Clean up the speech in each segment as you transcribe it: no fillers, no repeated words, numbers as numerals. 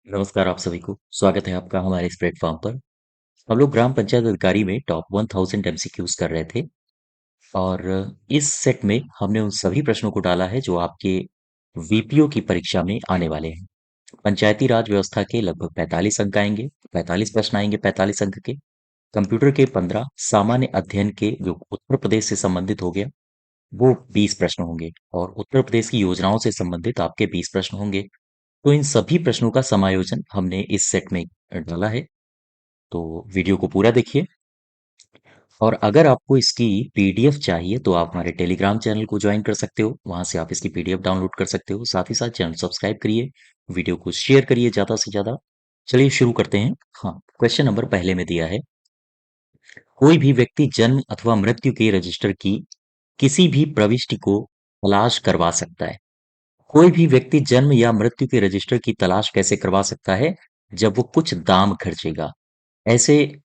नमस्कार आप सभी को स्वागत है आपका हमारे इस प्लेटफॉर्म पर। हम लोग ग्राम पंचायत अधिकारी में टॉप 1000 एमसीक्यूज कर रहे थे और इस सेट में हमने उन सभी प्रश्नों को डाला है जो आपके वीपीओ की परीक्षा में आने वाले हैं। पंचायती राज व्यवस्था के लगभग 45 अंक आएंगे, 45 प्रश्न आएंगे 45 अंक के। कंप्यूटर के 15, सामान्य अध्ययन के जो उत्तर प्रदेश से संबंधित हो गया वो 20 प्रश्न होंगे और उत्तर प्रदेश की योजनाओं से संबंधित आपके 20 प्रश्न होंगे। तो इन सभी प्रश्नों का समायोजन हमने इस सेट में डाला है। तो वीडियो को पूरा देखिए और अगर आपको इसकी पीडीएफ चाहिए तो आप हमारे टेलीग्राम चैनल को ज्वाइन कर सकते हो, वहां से आप इसकी पीडीएफ डाउनलोड कर सकते हो। साथ ही साथ चैनल सब्सक्राइब करिए, वीडियो को शेयर करिए ज्यादा से ज्यादा। चलिए शुरू करते हैं। हाँ, क्वेश्चन नंबर पहले में दिया है, कोई भी व्यक्ति जन्म अथवा मृत्यु के रजिस्टर की किसी भी प्रविष्टि को तलाश करवा सकता है। कोई भी व्यक्ति जन्म या मृत्यु के रजिस्टर की तलाश कैसे करवा सकता है? जब वो कुछ दाम खर्चेगा। ऐसे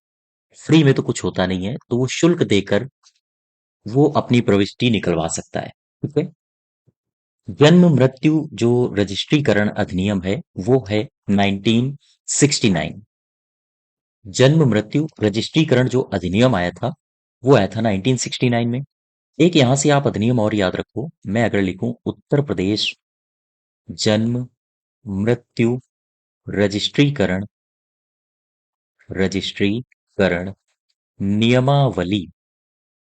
फ्री में तो कुछ होता नहीं है, तो वो शुल्क देकर वो अपनी प्रविष्टि निकलवा सकता है। ठीक है। जन्म मृत्यु जो रजिस्ट्रीकरण अधिनियम है वो है 1969। जन्म मृत्यु रजिस्ट्रीकरण जो अधिनियम आया था वो आया था 1969 में। एक यहां से आप अधिनियम और याद रखो, मैं अगर लिखूं उत्तर प्रदेश जन्म मृत्यु रजिस्ट्रीकरण रजिस्ट्रीकरण नियमावली,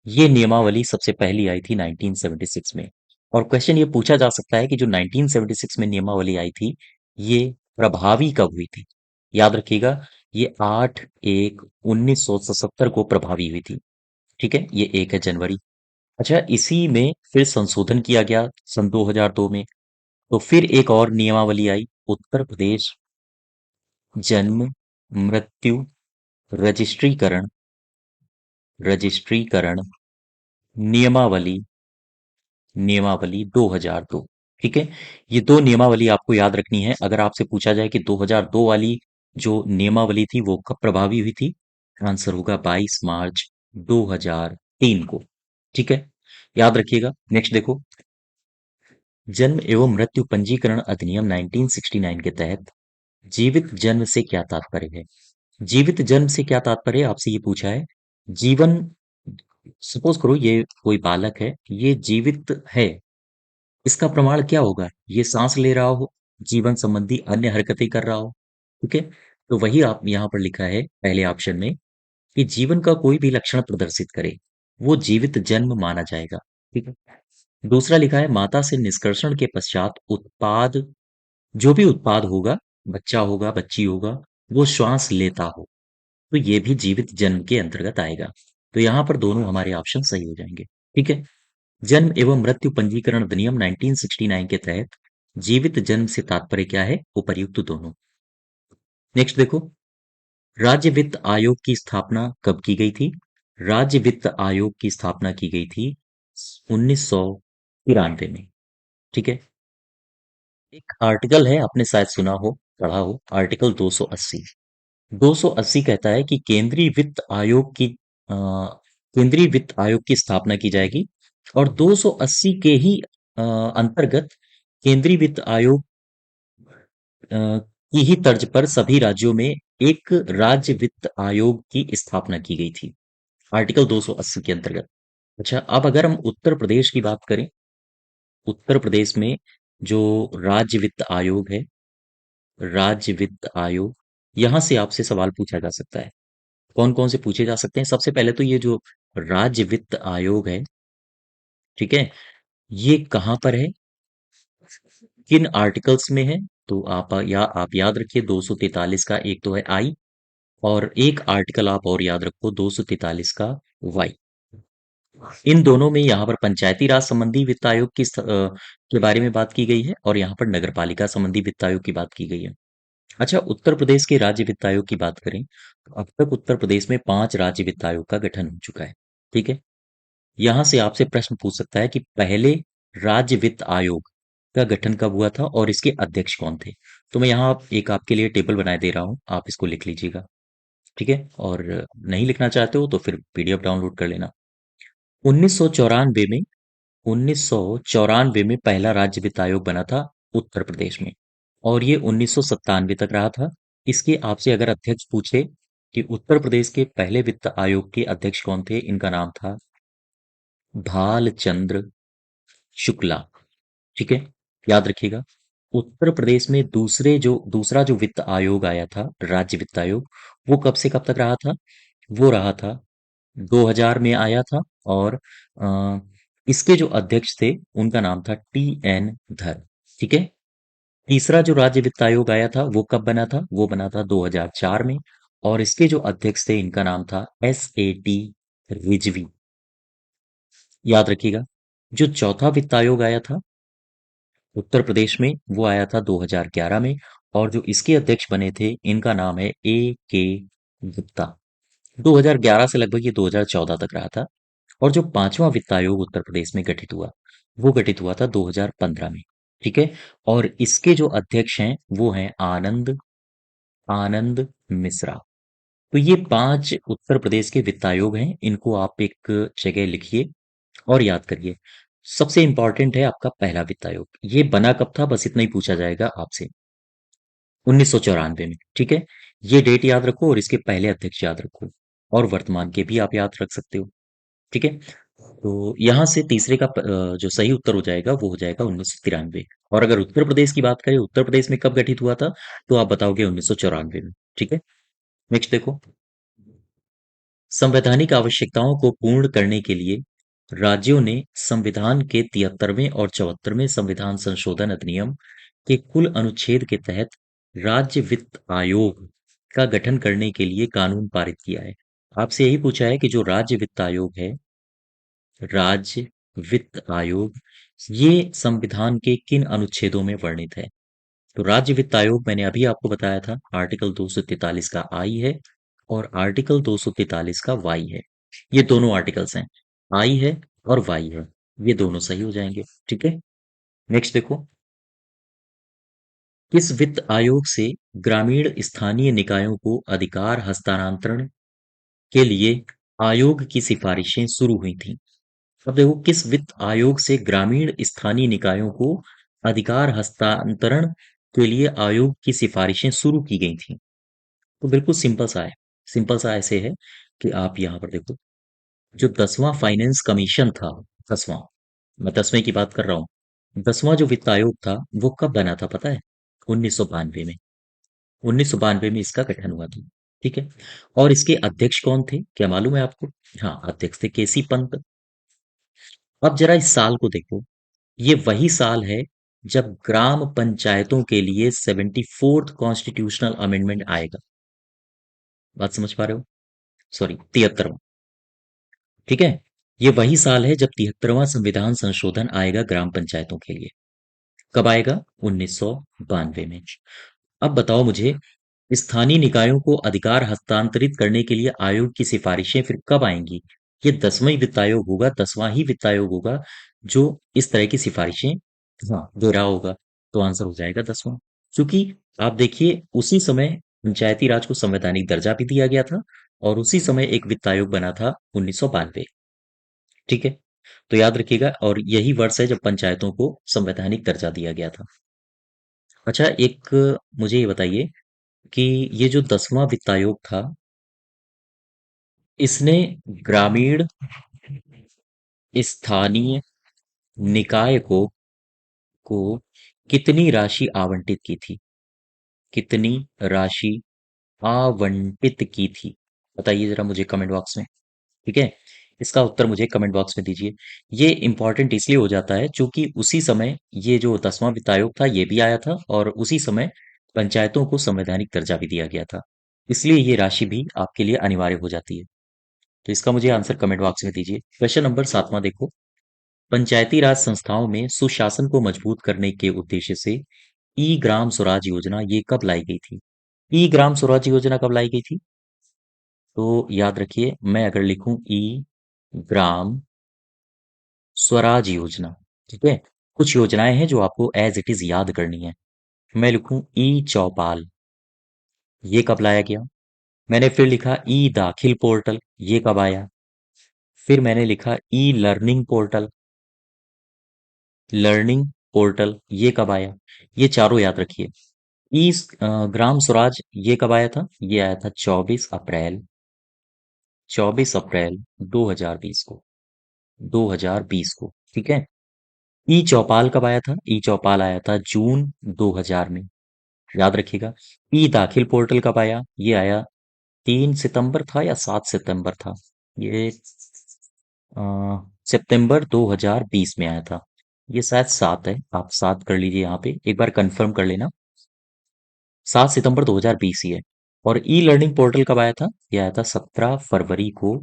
ये नियमावली सबसे पहली आई थी 1976 में। और क्वेश्चन ये पूछा जा सकता है कि जो 1976 में नियमावली आई थी ये प्रभावी कब हुई थी? याद रखिएगा, ये 8/1/1977 को प्रभावी हुई थी। ठीक है, ये 1 है जनवरी। अच्छा, इसी में फिर संशोधन किया गया सन 2002 में। तो फिर एक और नियमावली आई, उत्तर प्रदेश जन्म मृत्यु रजिस्ट्रीकरण रजिस्ट्रीकरण नियमावली नियमावली 2002। ठीक है, ये दो नियमावली आपको याद रखनी है। अगर आपसे पूछा जाए कि 2002 वाली जो नियमावली थी वो कब प्रभावी हुई थी, आंसर होगा 22 मार्च 2003 को। ठीक है, याद रखिएगा। नेक्स्ट देखो, जन्म एवं मृत्यु पंजीकरण अधिनियम 1969 के तहत जीवित जन्म से क्या तात्पर्य है? जीवित जन्म से क्या तात्पर्य है आपसे ये पूछा है। जीवन, सपोज करो ये कोई बालक है, ये जीवित है, इसका प्रमाण क्या होगा? ये सांस ले रहा हो, जीवन संबंधी अन्य हरकतें कर रहा हो। ठीक है, तो वही आप यहाँ पर लिखा है पहले ऑप्शन में कि जीवन का कोई भी लक्षण प्रदर्शित करे वो जीवित जन्म माना जाएगा। ठीक है। दूसरा लिखा है, माता से निष्कर्षण के पश्चात उत्पाद, जो भी उत्पाद होगा, बच्चा होगा बच्ची होगा, वो श्वास लेता हो, तो ये भी जीवित जन्म के अंतर्गत आएगा। तो यहाँ पर दोनों हमारे ऑप्शन सही हो जाएंगे। ठीक है। जन्म एवं मृत्यु पंजीकरण अधिनियम 1969 के तहत जीवित जन्म से तात्पर्य क्या है? उपर्युक्त दोनों। नेक्स्ट देखो, राज्य वित्त आयोग की स्थापना कब की गई थी? राज्य वित्त आयोग की स्थापना की गई थी 1993 में। ठीक है। एक आर्टिकल है, आपने शायद सुना हो, पढ़ा हो, आर्टिकल 280। 280 कहता है कि अ, केंद्रीय वित्त आयोग की स्थापना की जाएगी और 280 के ही अंतर्गत केंद्रीय वित्त आयोग की ही तर्ज पर सभी राज्यों में एक राज्य वित्त आयोग की स्थापना की गई थी, आर्टिकल 280 के अंतर्गत। अच्छा, अब अगर हम उत्तर प्रदेश की बात करें, उत्तर प्रदेश में जो राज्य वित्त आयोग है, राज्य वित्त आयोग, यहां से आपसे सवाल पूछा जा सकता है। कौन कौन से पूछे जा सकते हैं? सबसे पहले तो ये जो राज्य वित्त आयोग है, ठीक है, ये कहाँ पर है, किन आर्टिकल्स में है? तो आप याद रखिए 243 का एक तो है आई, और एक आर्टिकल आप और याद रखो 243 का वाई। इन दोनों में यहाँ पर पंचायती राज संबंधी वित्त आयोग के बारे में बात की गई है और यहाँ पर नगर पालिका संबंधी वित्त आयोग की बात की गई है। अच्छा, उत्तर प्रदेश के राज्य वित्त आयोग की बात करें तो अब तक उत्तर प्रदेश में 5 राज्य वित्त आयोग का गठन हो चुका है। ठीक है। यहां से आपसे प्रश्न पूछ सकता है कि पहले राज्य वित्त आयोग का गठन कब हुआ था और इसके अध्यक्ष कौन थे? तो मैं यहाँ एक आपके लिए टेबल बनाए दे रहा हूँ, आप इसको लिख लीजिएगा। ठीक है, और नहीं लिखना चाहते हो तो फिर पीडीएफ डाउनलोड कर लेना। 1994 में 1994 में पहला राज्य वित्त आयोग बना था उत्तर प्रदेश में। और ये 1997 तक रहा था। इसके आपसे अगर अध्यक्ष पूछे कि उत्तर प्रदेश के पहले वित्त आयोग के अध्यक्ष कौन थे, इनका नाम था भालचंद्र शुक्ला। ठीक है, याद रखिएगा। उत्तर प्रदेश में दूसरा जो वित्त आयोग आया था, राज्य वित्त आयोग, वो कब से कब तक रहा था? वो रहा था 2000 में आया था। और अ, इसके जो अध्यक्ष थे उनका नाम था टी एन धर। ठीक है। तीसरा जो राज्य वित्त आयोग आया था वो कब बना था? वो बना था 2004 में। और इसके जो अध्यक्ष थे इनका नाम था S A T रिजवी। याद रखिएगा। जो चौथा वित्त आयोग आया था उत्तर प्रदेश में, वो आया था 2011 में। और जो इसके अध्यक्ष बने थे इनका नाम है A K गुप्ता। 2011 से लगभग ये 2014 तक रहा था। और जो पांचवा वित्त आयोग उत्तर प्रदेश में गठित हुआ, वो गठित हुआ था 2015 में। ठीक है। और इसके जो अध्यक्ष हैं वो हैं आनंद आनंद मिश्रा। तो ये 5 उत्तर प्रदेश के वित्त आयोग हैं, इनको आप एक जगह लिखिए और याद करिए। सबसे इंपॉर्टेंट है आपका पहला वित्त आयोग, ये बना कब था, बस इतना ही पूछा जाएगा आपसे। 1994 में। ठीक है। ये डेट याद रखो और इसके पहले अध्यक्ष याद रखो। और वर्तमान के भी आप याद रख सकते हो। ठीक है। तो यहां से तीसरे का जो सही उत्तर हो जाएगा वो हो जाएगा 1993। और अगर उत्तर प्रदेश की बात करें, उत्तर प्रदेश में कब गठित हुआ था, तो आप बताओगे 1994 में। ठीक है। नेक्स्ट देखो। संवैधानिक आवश्यकताओं को पूर्ण करने के लिए राज्यों ने संविधान के 73वें और 74वें संविधान संशोधन अधिनियम के कुल अनुच्छेद के तहत राज्य वित्त आयोग का गठन करने के लिए कानून पारित किया है। आपसे यही पूछा है कि जो राज्य वित्त आयोग है, राज्य वित्त आयोग, ये संविधान के किन अनुच्छेदों में वर्णित है? तो राज्य वित्त आयोग मैंने अभी आपको बताया था, आर्टिकल 243 का आई है और आर्टिकल 243 का वाई है। ये दोनों आर्टिकल्स हैं, आई है और वाई है। ये दोनों सही हो जाएंगे। ठीक है। नेक्स्ट देखो। किस वित्त आयोग से ग्रामीण स्थानीय निकायों को अधिकार हस्तांतरण के लिए आयोग की सिफारिशें शुरू हुई थी? अब देखो, किस वित्त आयोग से ग्रामीण स्थानीय निकायों को अधिकार हस्तांतरण के लिए आयोग की सिफारिशें शुरू की गई थी? तो बिल्कुल सिंपल सा है। सिंपल सा ऐसे है कि आप यहाँ पर देखो, जो 10वां फाइनेंस कमीशन था, 10वां, मैं 10वें की बात कर रहा हूँ। 10वां जो वित्त आयोग था वो कब बना था पता है? 1992 में। 1992 में इसका गठन हुआ था। ठीक है। और इसके अध्यक्ष कौन थे, क्या मालूम है आपको? हाँ, अध्यक्ष थे केसी पंत। अब जरा इस साल को देखो। ये वही साल है जब ग्राम पंचायतों के लिए 74th कॉन्स्टिट्यूशनल अमेंडमेंट आएगा। बात समझ पा रहे हो? सॉरी, 73वां। ठीक है। ये वही साल है जब 73वां संविधान संशोधन आएगा ग्राम पंचायतों के लिए। कब आएगा? 1992 में। अब बताओ मुझे, स्थानीय निकायों को अधिकार हस्तांतरित करने के लिए आयोग की सिफारिशें फिर कब आएंगी? ये 10वां ही वित्त आयोग होगा, 10वां ही वित्त आयोग होगा जो इस तरह की सिफारिशें, हाँ, दे रहा होगा। तो आंसर हो जाएगा 10वां। क्योंकि आप देखिए, उसी समय पंचायती राज को संवैधानिक दर्जा भी दिया गया था और उसी समय एक वित्त आयोग बना था 1992। ठीक है। तो याद रखिएगा, और यही वर्ष है जब पंचायतों को संवैधानिक दर्जा दिया गया था। अच्छा, एक मुझे ये बताइए कि ये जो 10वां वित्त आयोग था, इसने ग्रामीण स्थानीय निकाय को कितनी राशि आवंटित की थी? कितनी राशि आवंटित की थी? बताइए जरा मुझे कमेंट बॉक्स में। ठीक है। इसका उत्तर मुझे कमेंट बॉक्स में दीजिए। ये इंपॉर्टेंट इसलिए हो जाता है क्योंकि उसी समय ये जो 10वां वित्त आयोग था ये भी आया था और उसी समय पंचायतों को संवैधानिक दर्जा भी दिया गया था। इसलिए ये राशि भी आपके लिए अनिवार्य हो जाती है। तो इसका मुझे आंसर कमेंट बॉक्स में दीजिए। क्वेश्चन नंबर 7वां देखो। पंचायती राज संस्थाओं में सुशासन को मजबूत करने के उद्देश्य से ई ग्राम स्वराज योजना ये कब लाई गई थी? ई ग्राम स्वराज योजना कब लाई गई थी? तो याद रखिए, मैं अगर लिखूं ई ग्राम स्वराज योजना, ठीक है, कुछ योजनाएं हैं जो आपको एज इट इज याद करनी है। मैं लिखूं ई चौपाल, ये कब लाया गया? मैंने फिर लिखा ई दाखिल पोर्टल, ये कब आया? फिर मैंने लिखा e learning portal, learning portal ये कब आया? ये चारों याद रखिए। ग्राम स्वराज ये कब आया था? ये आया था 24 अप्रैल 2020 को। 2020 को, ठीक है। ई चौपाल कब आया था? ई चौपाल आया था जून 2000 में, याद रखिएगा। ई दाखिल पोर्टल कब आया? ये आया 3 सितंबर था या 7 सितंबर था? ये अ, सितंबर 2020 में आया था। ये शायद 7 है, आप 7 कर लीजिए, यहाँ पे एक बार कंफर्म कर लेना। 7 सितंबर 2020 ही है। और ई लर्निंग पोर्टल कब आया था? ये आया था 17 फरवरी को।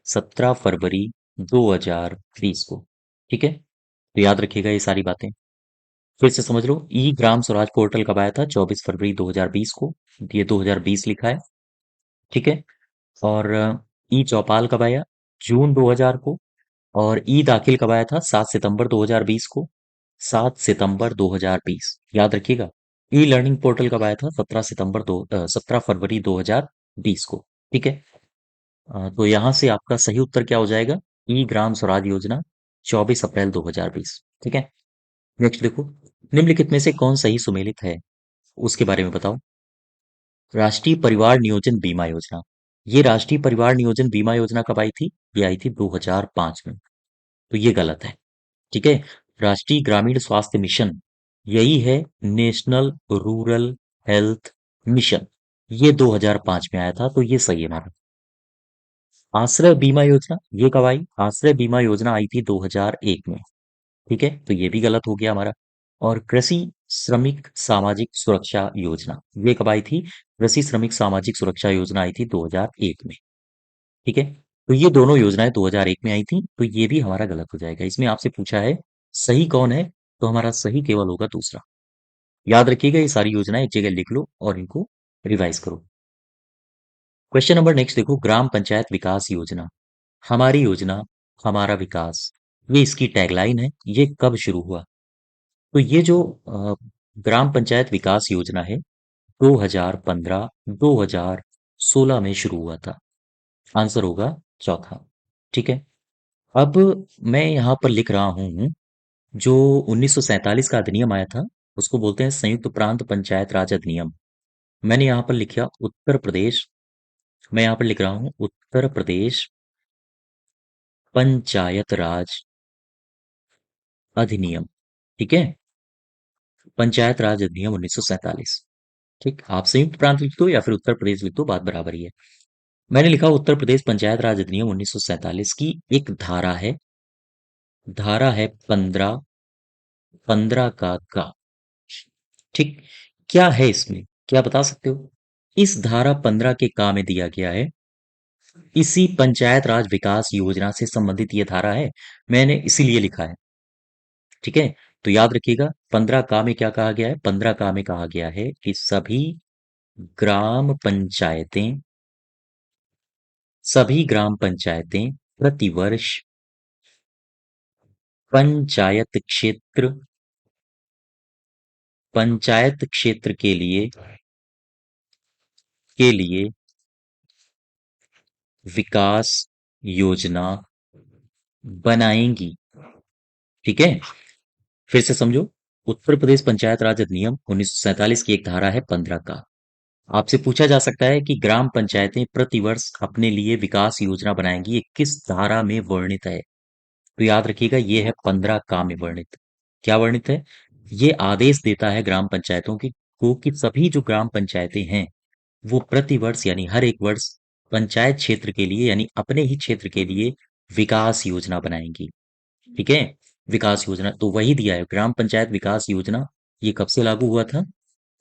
17 फरवरी 2020 को, ठीक है। तो याद रखिएगा ये सारी बातें। फिर से समझ लो, ई ग्राम स्वराज पोर्टल कब आया था? 24 फरवरी 2020 को। ये 2020 लिखा है, ठीक है। और ई चौपाल कब आया? जून 2000 को। और ई दाखिल कब आया था? 7 सितंबर 2020 को। 7 सितंबर 2020, याद रखिएगा। ई लर्निंग पोर्टल कब आया था? 17 फरवरी 2020 को, ठीक है। तो यहाँ से आपका सही उत्तर क्या हो जाएगा? ई ग्राम स्वराज योजना 24 अप्रैल 2020, ठीक है। नेक्स्ट देखो, निम्नलिखित में से कौन सही सुमेलित है, उसके बारे में बताओ। राष्ट्रीय परिवार नियोजन बीमा योजना। ये राष्ट्रीय परिवार नियोजन बीमा योजना कब आई थी? ये आई थी 2005 में। तो ये गलत है, ठीक है। राष्ट्रीय ग्रामीण स्वास्थ्य मिशन, यही है नेशनल रूरल हेल्थ मिशन। ये 2005 में आया था, तो ये सही है हमारा। आश्रय बीमा योजना ये कब आई? आश्रय बीमा योजना आई थी 2001 में, ठीक है। तो ये भी गलत हो गया हमारा। और कृषि श्रमिक सामाजिक सुरक्षा योजना ये कब आई थी? कृषि श्रमिक सामाजिक सुरक्षा योजना आई थी 2001 में, ठीक है। तो ये दोनों योजनाएं 2001 में आई थी, तो ये भी हमारा गलत हो जाएगा। इसमें आपसे पूछा है सही कौन है, तो हमारा सही केवल होगा दूसरा। याद रखिएगा, ये सारी योजनाएं एक जगह लिख लो और इनको रिवाइज करो। क्वेश्चन नंबर नेक्स्ट देखो, ग्राम पंचायत विकास योजना। हमारी योजना हमारा विकास, ये इसकी टैगलाइन है। ये कब शुरू हुआ? तो ये जो ग्राम पंचायत विकास योजना है, 2015 2016 में शुरू हुआ था। आंसर होगा चौथा, ठीक है। अब मैं यहाँ पर लिख रहा हूँ, जो 1947 का अधिनियम आया था, उसको बोलते हैं संयुक्त प्रांत पंचायत राज अधिनियम। मैंने यहाँ पर लिखा उत्तर प्रदेश। मैं यहाँ पर लिख रहा हूँ उत्तर प्रदेश पंचायत राज अधिनियम, ठीक है। पंचायत राज अधिनियम 1947, ठीक। आप संयुक्त प्रांत लिख दो या फिर उत्तर प्रदेश लिख दो, बात बराबर ही है। मैंने लिखा उत्तर प्रदेश पंचायत राज अधिनियम 1947 की एक धारा है। धारा है 15, 15 का, ठीक। क्या है इसमें, क्या बता सकते हो? इस धारा 15 के का में दिया गया है, इसी पंचायत राज विकास योजना से संबंधित ये धारा है। मैंने इसीलिए लिखा है, ठीक है। तो याद रखिएगा, 15 का में क्या कहा गया है? 15 का में कहा गया है कि सभी ग्राम पंचायतें प्रतिवर्ष पंचायत क्षेत्र पंचायत क्षेत्र के लिए विकास योजना बनाएंगी, ठीक है। फिर से समझो, उत्तर प्रदेश पंचायत राज अधिनियम 1947 की एक धारा है 15 का। आपसे पूछा जा सकता है कि ग्राम पंचायतें प्रतिवर्ष अपने लिए विकास योजना बनाएंगी, ये किस धारा में वर्णित है? तो याद रखिएगा, ये है 15 का में वर्णित। क्या वर्णित है? ये आदेश देता है ग्राम पंचायतों की को कि सभी जो ग्राम पंचायतें हैं, वो प्रतिवर्ष यानी हर एक वर्ष पंचायत क्षेत्र के लिए यानी अपने ही क्षेत्र के लिए विकास योजना बनाएंगी, ठीक है। विकास योजना तो वही दिया है, ग्राम पंचायत विकास योजना। ये कब से लागू हुआ था?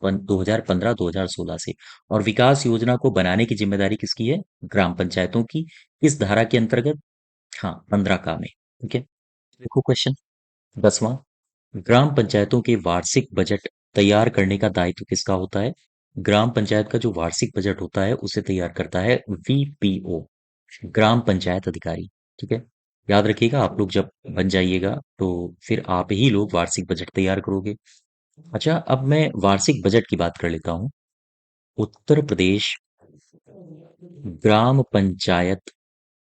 2015 2016 से। और विकास योजना को बनाने की जिम्मेदारी किसकी है? ग्राम पंचायतों की। इस धारा के अंतर्गत, हाँ, 15 का में, ठीक है। देखो क्वेश्चन 10वां, ग्राम पंचायतों के वार्षिक बजट तैयार करने का दायित्व किसका होता है? ग्राम पंचायत का जो वार्षिक बजट होता है, उसे तैयार करता है वीपीओ, ग्राम पंचायत अधिकारी, ठीक है। याद रखिएगा, आप लोग जब बन जाइएगा तो फिर आप ही लोग वार्षिक बजट तैयार करोगे। अच्छा, अब मैं वार्षिक बजट की बात कर लेता हूँ। उत्तर प्रदेश ग्राम पंचायत,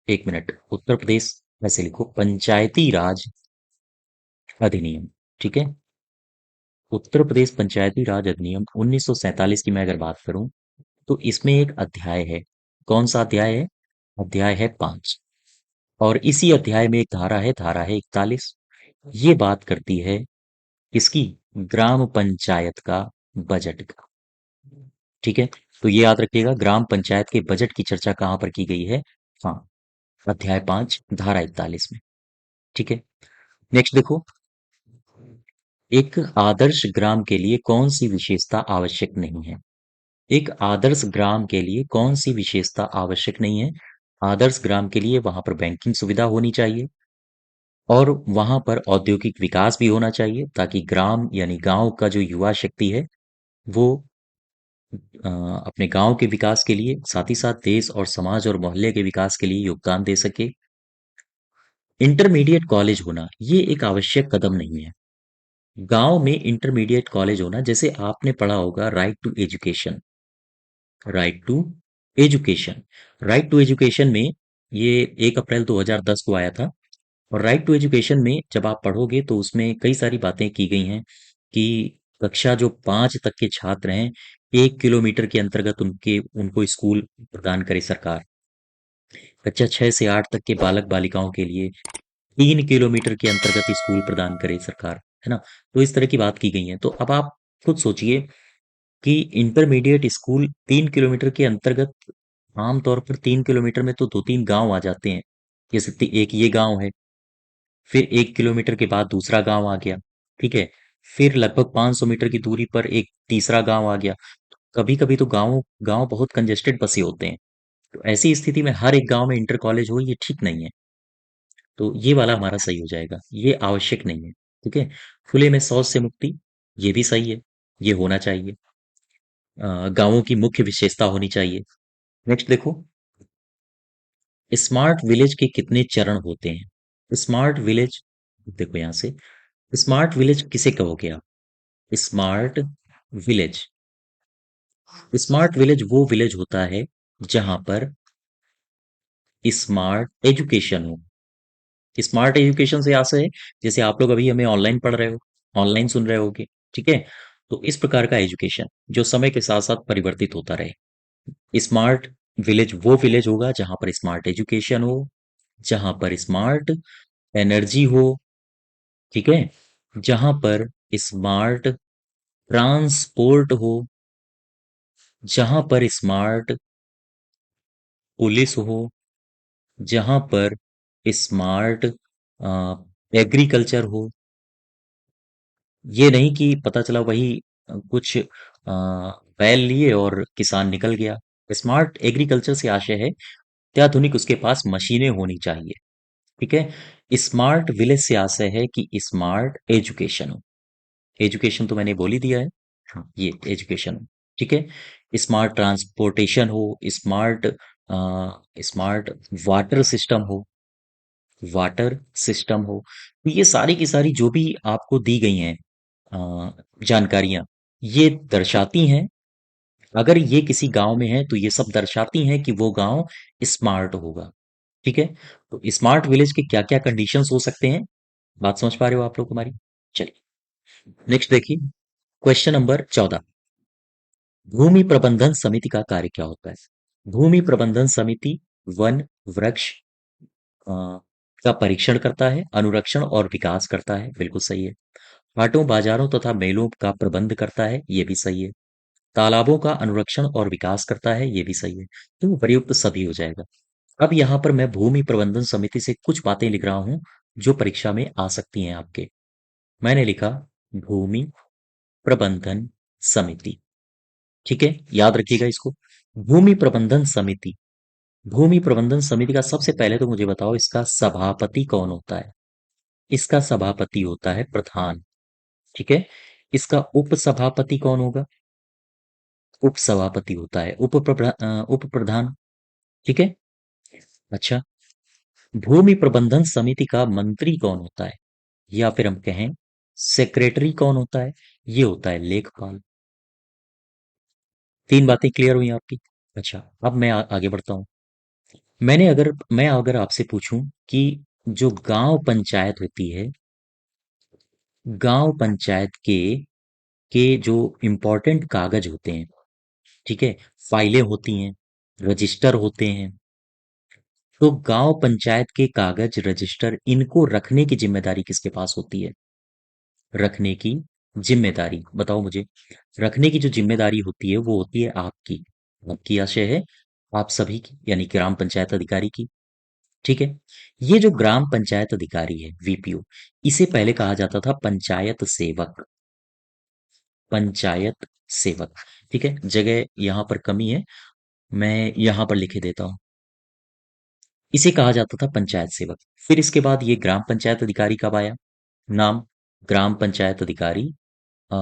एक मिनट, उत्तर प्रदेश ऐसे लिखो, पंचायती राज अधिनियम, ठीक है। उत्तर प्रदेश पंचायती राज अधिनियम 1947 की मैं अगर बात करूं तो इसमें एक अध्याय है। कौन सा अध्याय है? अध्याय है 5। और इसी अध्याय में एक धारा है 41। ये बात करती है किसकी? ग्राम पंचायत का बजट का। ठीक है, तो ये याद रखिएगा, ग्राम पंचायत के बजट की चर्चा कहाँ पर की गई है? हाँ, अध्याय 5 धारा 41 में। ठीक है, नेक्स्ट देखो, एक आदर्श ग्राम के लिए कौन सी विशेषता आवश्यक नहीं है? एक आदर्श ग्राम के लिए कौन सी विशेषता आवश्यक नहीं है? आदर्श ग्राम के लिए वहां पर बैंकिंग सुविधा होनी चाहिए, और वहां पर औद्योगिक विकास भी होना चाहिए, ताकि ग्राम यानी गांव का जो युवा शक्ति है वो अपने गांव के विकास के लिए, साथ ही साथ देश और समाज और मोहल्ले के विकास के लिए योगदान दे सके। इंटरमीडिएट कॉलेज होना ये एक आवश्यक कदम नहीं है। गांव में इंटरमीडिएट कॉलेज होना, जैसे आपने पढ़ा होगा right to education, right to education, right to education में ये 1 अप्रैल 2010 को आया था। और राइट टू एजुकेशन में जब आप पढ़ोगे तो उसमें कई सारी बातें की गई हैं कि कक्षा जो 5 तक के छात्र हैं, 1 किलोमीटर के अंतर्गत उनके उनको स्कूल प्रदान करे सरकार। कक्षा 6 से 8 तक के बालक बालिकाओं के लिए 3 किलोमीटर के अंतर्गत स्कूल प्रदान करे सरकार, है ना? तो इस तरह की बात की गई है। तो अब आप खुद सोचिए कि इंटरमीडिएट स्कूल 3 किलोमीटर के अंतर्गत, आमतौर पर 3 किलोमीटर में तो 2-3 गांव आ जाते हैं। जैसे एक ये गांव है, फिर 1 किलोमीटर के बाद दूसरा गांव आ गया। ठीक है, फिर लगभग 500 मीटर की दूरी पर एक तीसरा गांव आ गया। कभी कभी तो गांव गांव बहुत कंजेस्टेड बसे होते हैं। तो ऐसी स्थिति में हर एक गांव में इंटर कॉलेज हो, ये ठीक नहीं है। तो ये वाला हमारा सही हो जाएगा, ये आवश्यक नहीं है। ठीक है, खुले में शौच से मुक्ति, ये भी सही है, ये होना चाहिए। गांवों की मुख्य विशेषता होनी चाहिए। नेक्स्ट देखो, स्मार्ट विलेज के कितने चरण होते हैं? स्मार्ट विलेज, देखो यहां से, स्मार्ट विलेज किसे कहोगे आप? स्मार्ट विलेज, स्मार्ट विलेज वो विलेज होता है जहां पर स्मार्ट एजुकेशन हो। स्मार्ट एजुकेशन से आशय है, जैसे आप लोग अभी हमें ऑनलाइन पढ़ रहे हो, ऑनलाइन सुन रहे होगे। ठीक है, तो इस प्रकार का एजुकेशन जो समय के साथ साथ परिवर्तित होता रहे। स्मार्ट विलेज वो विलेज होगा जहां पर स्मार्ट एजुकेशन हो, जहां पर स्मार्ट एनर्जी हो। ठीक है, जहां पर स्मार्ट ट्रांसपोर्ट हो, जहां पर स्मार्ट पुलिस हो, जहां पर स्मार्ट एग्रीकल्चर हो। ये नहीं कि पता चला वही कुछ बैल लिए और किसान निकल गया। स्मार्ट एग्रीकल्चर से आशय है अत्याधुनिक उसके पास मशीनें होनी चाहिए। ठीक है, स्मार्ट विलेज से आशय है कि स्मार्ट एजुकेशन हो। एजुकेशन तो मैंने बोल ही दिया है, हाँ ये एजुकेशन हो। ठीक है, स्मार्ट ट्रांसपोर्टेशन हो, स्मार्ट स्मार्ट वाटर सिस्टम हो, वाटर सिस्टम हो। तो ये सारी की सारी जो भी आपको दी गई हैं जानकारियां, ये दर्शाती हैं, अगर ये किसी गांव में है तो ये सब दर्शाती हैं कि वो गांव स्मार्ट होगा। ठीक है, तो स्मार्ट विलेज के क्या क्या कंडीशंस हो सकते हैं, बात समझ पा रहे हो आप लोग हमारी? चलिए, नेक्स्ट देखिए, क्वेश्चन नंबर 14। भूमि प्रबंधन समिति का कार्य क्या होता है? भूमि प्रबंधन समिति वन, वृक्ष अ, का परीक्षण करता है, अनुरक्षण और विकास करता है, बिल्कुल सही है। हाटों, बाजारों तथा मेलों का प्रबंध करता है, ये भी सही है। तालाबों का अनुरक्षण और विकास करता है, ये भी सही है। तो प्रयुक्त सभी हो जाएगा। अब यहाँ पर मैं भूमि प्रबंधन समिति से कुछ बातें लिख रहा हूं जो परीक्षा में आ सकती हैं आपके। मैंने लिखा भूमि प्रबंधन समिति। ठीक है, याद रखिएगा इसको। भूमि प्रबंधन समिति, भूमि प्रबंधन समिति का सबसे पहले तो मुझे बताओ इसका सभापति कौन होता है? इसका सभापति होता है प्रधान। ठीक है, इसका उप सभापति कौन होगा? उप सभापति होता है उप प्रधान। ठीक है, अच्छा, भूमि प्रबंधन समिति का मंत्री कौन होता है, या फिर हम कहें सेक्रेटरी कौन होता है? ये होता है लेखपाल। तीन बातें क्लियर हुई आपकी? अच्छा, अब मैं आगे बढ़ता हूं। मैं अगर आपसे पूछूं कि जो गांव पंचायत होती है, गांव पंचायत के के जो इम्पोर्टेंट कागज होते हैं, ठीक है, फाइलें होती हैं, रजिस्टर होते हैं, तो गांव पंचायत के कागज, रजिस्टर, इनको रखने की जिम्मेदारी किसके पास होती है? रखने की जिम्मेदारी बताओ मुझे। रखने की जो जिम्मेदारी होती है वो होती है आपकी। आपकी आशय है आप सभी की, यानी ग्राम पंचायत अधिकारी की। ठीक है। ये जो ग्राम पंचायत अधिकारी है, वीपीओ, इसे पहले कहा जाता था पंचायत सेवक। पंचायत सेवक। ठीक है, जगह यहां पर कमी है, मैं यहां पर लिखे देता हूं। इसे कहा जाता था पंचायत सेवक। फिर इसके बाद ये ग्राम पंचायत अधिकारी कब आया? नाम, ग्राम पंचायत अधिकारी, अ,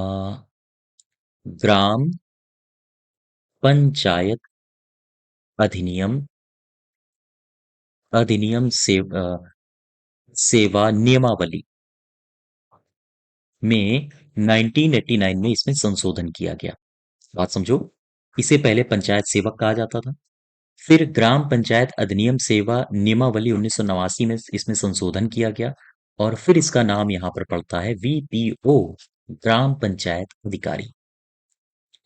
ग्राम पंचायत अधिनियम, अधिनियम सेवा नियमावली में 1989 में इसमें संशोधन किया गया। बात समझो, इसे पहले पंचायत सेवक कहा जाता था। फिर ग्राम पंचायत अधिनियम सेवा नियमावली 1989 में इसमें संशोधन किया गया, और फिर इसका नाम यहां पर पड़ता है वीपीओ, ग्राम पंचायत अधिकारी।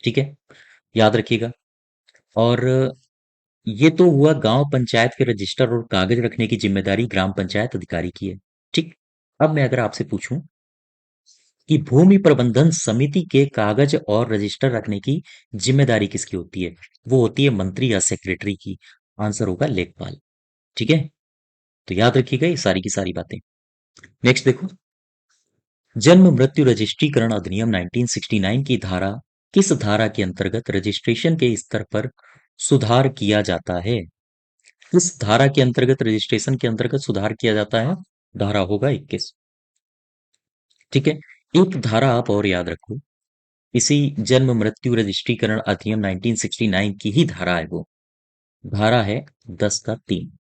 ठीक है, याद रखिएगा। और ये तो हुआ गांव पंचायत के रजिस्टर और कागज रखने की जिम्मेदारी ग्राम पंचायत अधिकारी की है। ठीक। अब मैं अगर आपसे पूछूं कि भूमि प्रबंधन समिति के कागज और रजिस्टर रखने की जिम्मेदारी किसकी होती है? वो होती है मंत्री या सेक्रेटरी की। आंसर होगा लेखपाल। ठीक है, तो याद रखिएगा ये सारी की सारी बातें। नेक्स्ट देखो, जन्म मृत्यु रजिस्ट्रीकरण अधिनियम 1969 की धारा, किस धारा के अंतर्गत रजिस्ट्रेशन के स्तर पर सुधार किया जाता है? किस धारा के अंतर्गत रजिस्ट्रेशन के अंतर्गत सुधार किया जाता है? धारा होगा 21। ठीक है, एक धारा आप और याद रखो, इसी जन्म मृत्यु रजिस्ट्रीकरण अधिनियम 1969 की ही धारा है वो। धारा है 10 का 3।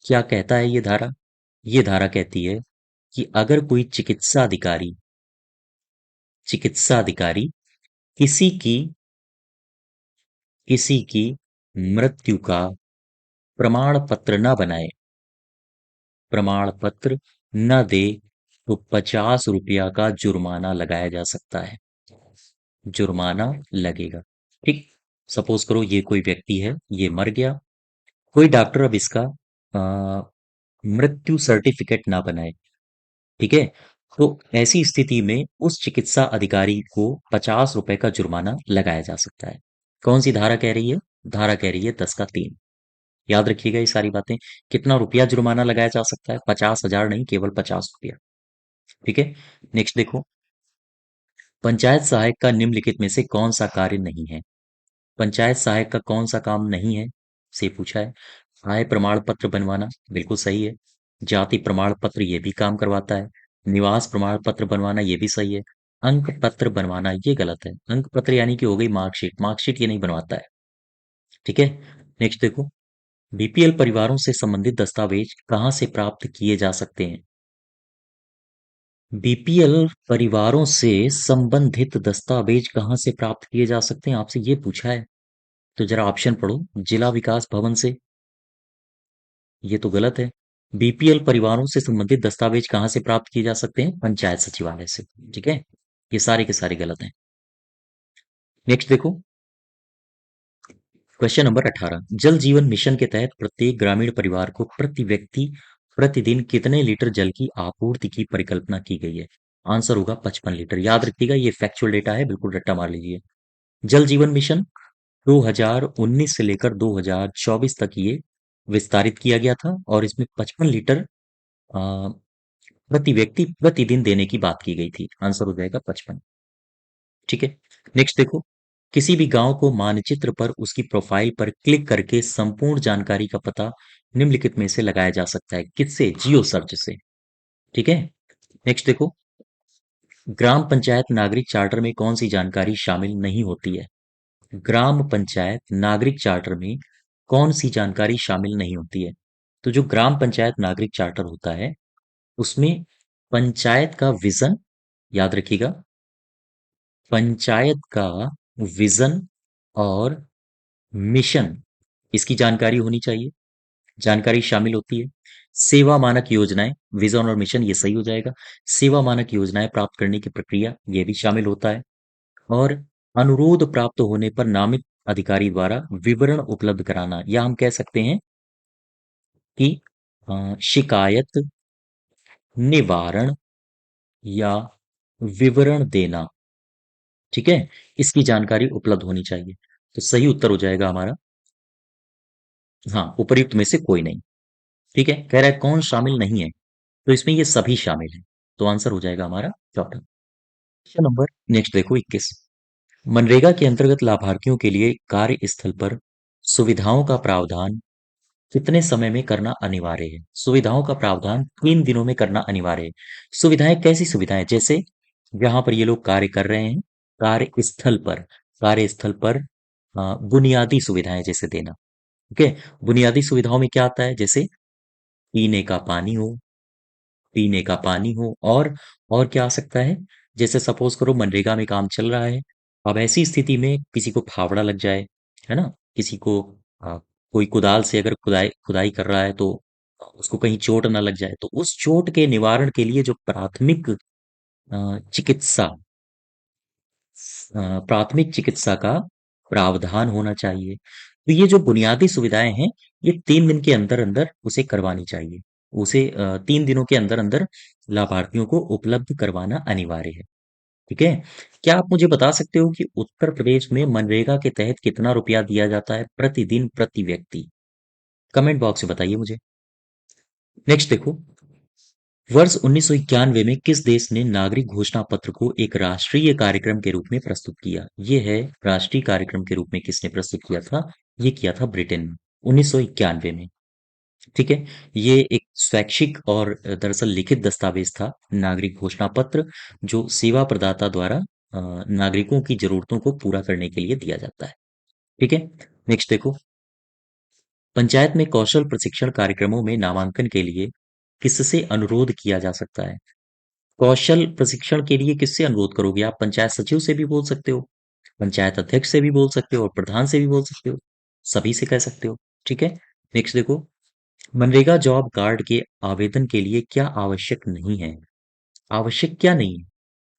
क्या कहता है ये धारा? ये धारा कहती है कि अगर कोई चिकित्सा अधिकारी किसी की किसी की मृत्यु का प्रमाण पत्र न बनाए, प्रमाण पत्र न दे, तो 50 रुपया का जुर्माना लगाया जा सकता है। जुर्माना लगेगा। ठीक। सपोज करो ये कोई व्यक्ति है, ये मर गया, कोई डॉक्टर अब इसका अ, मृत्यु सर्टिफिकेट ना बनाए। ठीक है, तो ऐसी स्थिति में उस चिकित्सा अधिकारी को 50 रुपए का जुर्माना लगाया जा सकता है। कौन सी धारा कह रही है? धारा कह रही है 10 का 3। याद रखिएगा ये सारी बातें। कितना रुपया जुर्माना लगाया जा सकता है? 50,000 नहीं, केवल 50 रुपया। ठीक है। नेक्स्ट देखो, पंचायत सहायक का निम्नलिखित में से कौन सा कार्य नहीं है? पंचायत सहायक का कौन सा काम नहीं है से पूछा है। आय प्रमाण पत्र बनवाना, बिल्कुल सही है। जाति प्रमाण पत्र, ये भी काम करवाता है। निवास प्रमाण पत्र बनवाना, ये भी सही है। अंक पत्र बनवाना, ये गलत है। अंक पत्र यानी कि हो गई मार्कशीट, मार्कशीट ये नहीं बनवाता है। ठीक है। नेक्स्ट देखो, बीपीएल परिवारों से संबंधित दस्तावेज कहाँ से प्राप्त किए जा सकते हैं? बीपीएल परिवारों से संबंधित दस्तावेज कहाँ से प्राप्त किए जा सकते हैं, आपसे ये पूछा है। तो जरा ऑप्शन पढ़ो। जिला विकास भवन से, ये तो गलत है। बीपीएल परिवारों से संबंधित दस्तावेज कहाँ से प्राप्त किए जा सकते हैं? पंचायत सचिवालय से। ठीक है, ये सारे के सारे गलत हैं। नेक्स्ट देखो, क्वेश्चन नंबर 18, जल जीवन मिशन के तहत प्रत्येक ग्रामीण परिवार को प्रति व्यक्ति प्रतिदिन कितने लीटर जल की आपूर्ति की परिकल्पना की गई है? आंसर होगा 55 लीटर। याद रखिएगा ये फैक्चुअल डेटा है, बिल्कुल रट्टा मार लीजिए। जल जीवन मिशन 2019 से लेकर 2024 तक ये विस्तारित किया गया था, और इसमें 55 लीटर प्रति व्यक्ति प्रतिदिन देने की बात की गई थी। आंसर हो जाएगा 55। ठीक है। नेक्स्ट देखो, किसी भी गांव को मानचित्र पर उसकी प्रोफाइल पर क्लिक करके संपूर्ण जानकारी का पता निम्नलिखित में से लगाया जा सकता है। किससे? जियो सर्च से। ठीक है। नेक्स्ट देखो, ग्राम पंचायत नागरिक चार्टर में कौन सी जानकारी शामिल नहीं होती है? ग्राम पंचायत नागरिक चार्टर में कौन सी जानकारी शामिल नहीं होती है? तो जो ग्राम पंचायत नागरिक चार्टर होता है, उसमें पंचायत का विजन, याद रखिएगा, पंचायत का विजन और मिशन, इसकी जानकारी होनी चाहिए। जानकारी शामिल होती है। सेवा मानक योजनाएं, विजन और मिशन, ये सही हो जाएगा। सेवा मानक योजनाएं प्राप्त करने की प्रक्रिया, ये भी शामिल होता है। और अनुरोध प्राप्त होने पर नामित अधिकारी द्वारा विवरण उपलब्ध कराना, या हम कह सकते हैं कि शिकायत निवारण या विवरण देना। ठीक है, इसकी जानकारी उपलब्ध होनी चाहिए। तो सही उत्तर हो जाएगा हमारा, हाँ, उपर्युक्त में से कोई नहीं। ठीक है, कह रहा है कौन शामिल नहीं है, तो इसमें ये सभी शामिल हैं। तो आंसर हो जाएगा हमारा चौथा। क्वेश्चन नंबर नेक्स्ट देखो 21। मनरेगा के अंतर्गत लाभार्थियों के लिए कार्यस्थल पर सुविधाओं का प्रावधान कितने समय में करना अनिवार्य है? सुविधाओं का प्रावधान 3 दिनों में करना अनिवार्य है। सुविधाएं कैसी सुविधाएं? जैसे जहां पर ये लोग कार्य कर रहे हैं, कार्यस्थल पर बुनियादी सुविधाएं जैसे देना। ओके, बुनियादी सुविधाओं में क्या आता है? जैसे पीने का पानी हो, और क्या आ सकता है? जैसे सपोज करो मनरेगा में काम चल रहा है, अब ऐसी स्थिति में किसी को फावड़ा लग जाए, है ना, किसी को कोई कुदाल से अगर खुदाई खुदाई कर रहा है तो उसको कहीं चोट ना लग जाए, तो उस चोट के निवारण के लिए जो चिकित्सा प्राथमिक चिकित्सा का प्रावधान होना चाहिए। तो ये जो बुनियादी सुविधाएं हैं, ये 3 दिन के अंदर अंदर उसे करवानी चाहिए। उसे 3 दिनों के अंदर अंदर लाभार्थियों को उपलब्ध करवाना अनिवार्य है। ठीक है, क्या आप मुझे बता सकते हो कि उत्तर प्रदेश में मनरेगा के तहत कितना रुपया दिया जाता है प्रतिदिन प्रति व्यक्ति? कमेंट बॉक्स में बताइए मुझे। नेक्स्ट देखो, वर्ष 1991 में किस देश ने नागरिक घोषणा पत्र को एक राष्ट्रीय कार्यक्रम के रूप में प्रस्तुत किया? ये है राष्ट्रीय कार्यक्रम के रूप में किसने प्रस्तुत किया था? ये किया था ब्रिटेन ने 1991 में। ठीक है, ये एक स्वैच्छिक और दरअसल लिखित दस्तावेज था, नागरिक घोषणा पत्र, जो सेवा प्रदाता द्वारा नागरिकों की जरूरतों को पूरा करने के लिए दिया जाता है। ठीक है, नेक्स्ट देखो, पंचायत में कौशल प्रशिक्षण कार्यक्रमों में नामांकन के लिए किससे अनुरोध किया जा सकता है? कौशल प्रशिक्षण के लिए किससे अनुरोध करोगे? आप पंचायत सचिव से भी बोल सकते हो, पंचायत अध्यक्ष से भी बोल सकते हो, और प्रधान से भी बोल सकते हो, सभी से कह सकते हो। ठीक है, नेक्स्ट देखो, मनरेगा जॉब कार्ड के आवेदन के लिए क्या आवश्यक नहीं है? आवश्यक क्या नहीं है?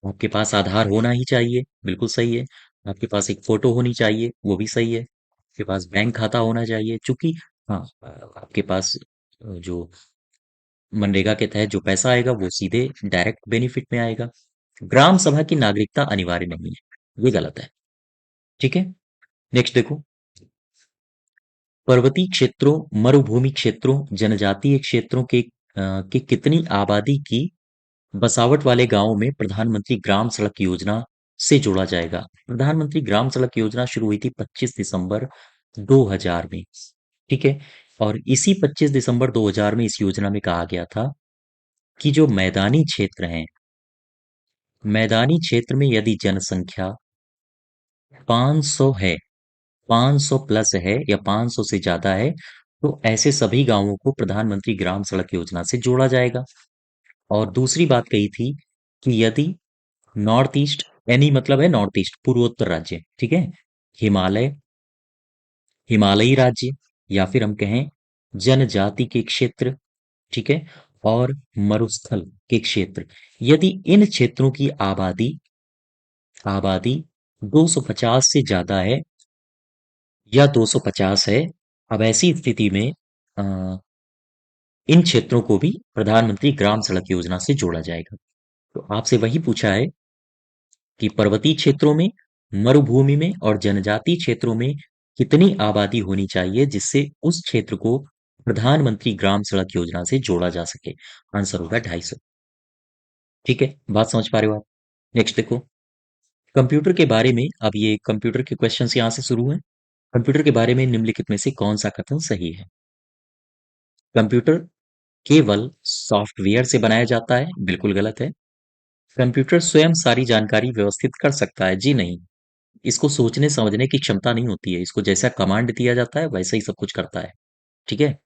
आपके पास आधार होना ही चाहिए, बिल्कुल सही है। आपके पास एक फोटो होनी चाहिए, वो भी सही है। आपके पास बैंक खाता होना चाहिए, चूंकि हाँ, आपके पास जो मनरेगा के तहत जो पैसा आएगा वो सीधे डायरेक्ट बेनिफिट में आएगा। ग्राम सभा की नागरिकता अनिवार्य नहीं है, ये गलत है। ठीक है, नेक्स्ट देखो, पर्वतीय क्षेत्रों, मरुभूमि क्षेत्रों, जनजातीय क्षेत्रों के कितनी आबादी की बसावट वाले गांवों में प्रधानमंत्री ग्राम सड़क योजना से जोड़ा जाएगा? प्रधानमंत्री ग्राम सड़क योजना शुरू हुई थी 25 दिसंबर 2000 में। ठीक है, और इसी 25 दिसंबर 2000 में इस योजना में कहा गया था कि जो मैदानी क्षेत्र हैं, मैदानी क्षेत्र में यदि जनसंख्या 500 है, 500 प्लस है या 500 से ज्यादा है, तो ऐसे सभी गांवों को प्रधानमंत्री ग्राम सड़क योजना से जोड़ा जाएगा। और दूसरी बात कही थी कि यदि नॉर्थ ईस्ट, एनी मतलब है नॉर्थ ईस्ट, पूर्वोत्तर राज्य, ठीक है, हिमालय, हिमालयी राज्य, या फिर हम कहें जनजाति के क्षेत्र, ठीक है, और मरुस्थल के क्षेत्र, यदि इन क्षेत्रों की आबादी आबादी 250 से ज्यादा है या 250 है, अब ऐसी स्थिति में अ, इन क्षेत्रों को भी प्रधानमंत्री ग्राम सड़क योजना से जोड़ा जाएगा। तो आपसे वही पूछा है कि पर्वतीय क्षेत्रों में, मरुभूमि में और जनजातीय क्षेत्रों में कितनी आबादी होनी चाहिए जिससे उस क्षेत्र को प्रधानमंत्री ग्राम सड़क योजना से जोड़ा जा सके? आंसर होगा 250। ठीक है, बात समझ पा रहे हो आप? नेक्स्ट देखो, कंप्यूटर के बारे में, अब ये कंप्यूटर के क्वेश्चंस यहां से शुरू हैं। कंप्यूटर के बारे में निम्नलिखित में से कौन सा कथन सही है? कंप्यूटर केवल सॉफ्टवेयर से बनाया जाता है, बिल्कुल गलत है। कंप्यूटर स्वयं सारी जानकारी व्यवस्थित कर सकता है, जी नहीं। इसको सोचने समझने की क्षमता नहीं होती है, इसको जैसा कमांड दिया जाता है वैसा ही सब कुछ करता है। ठीक है,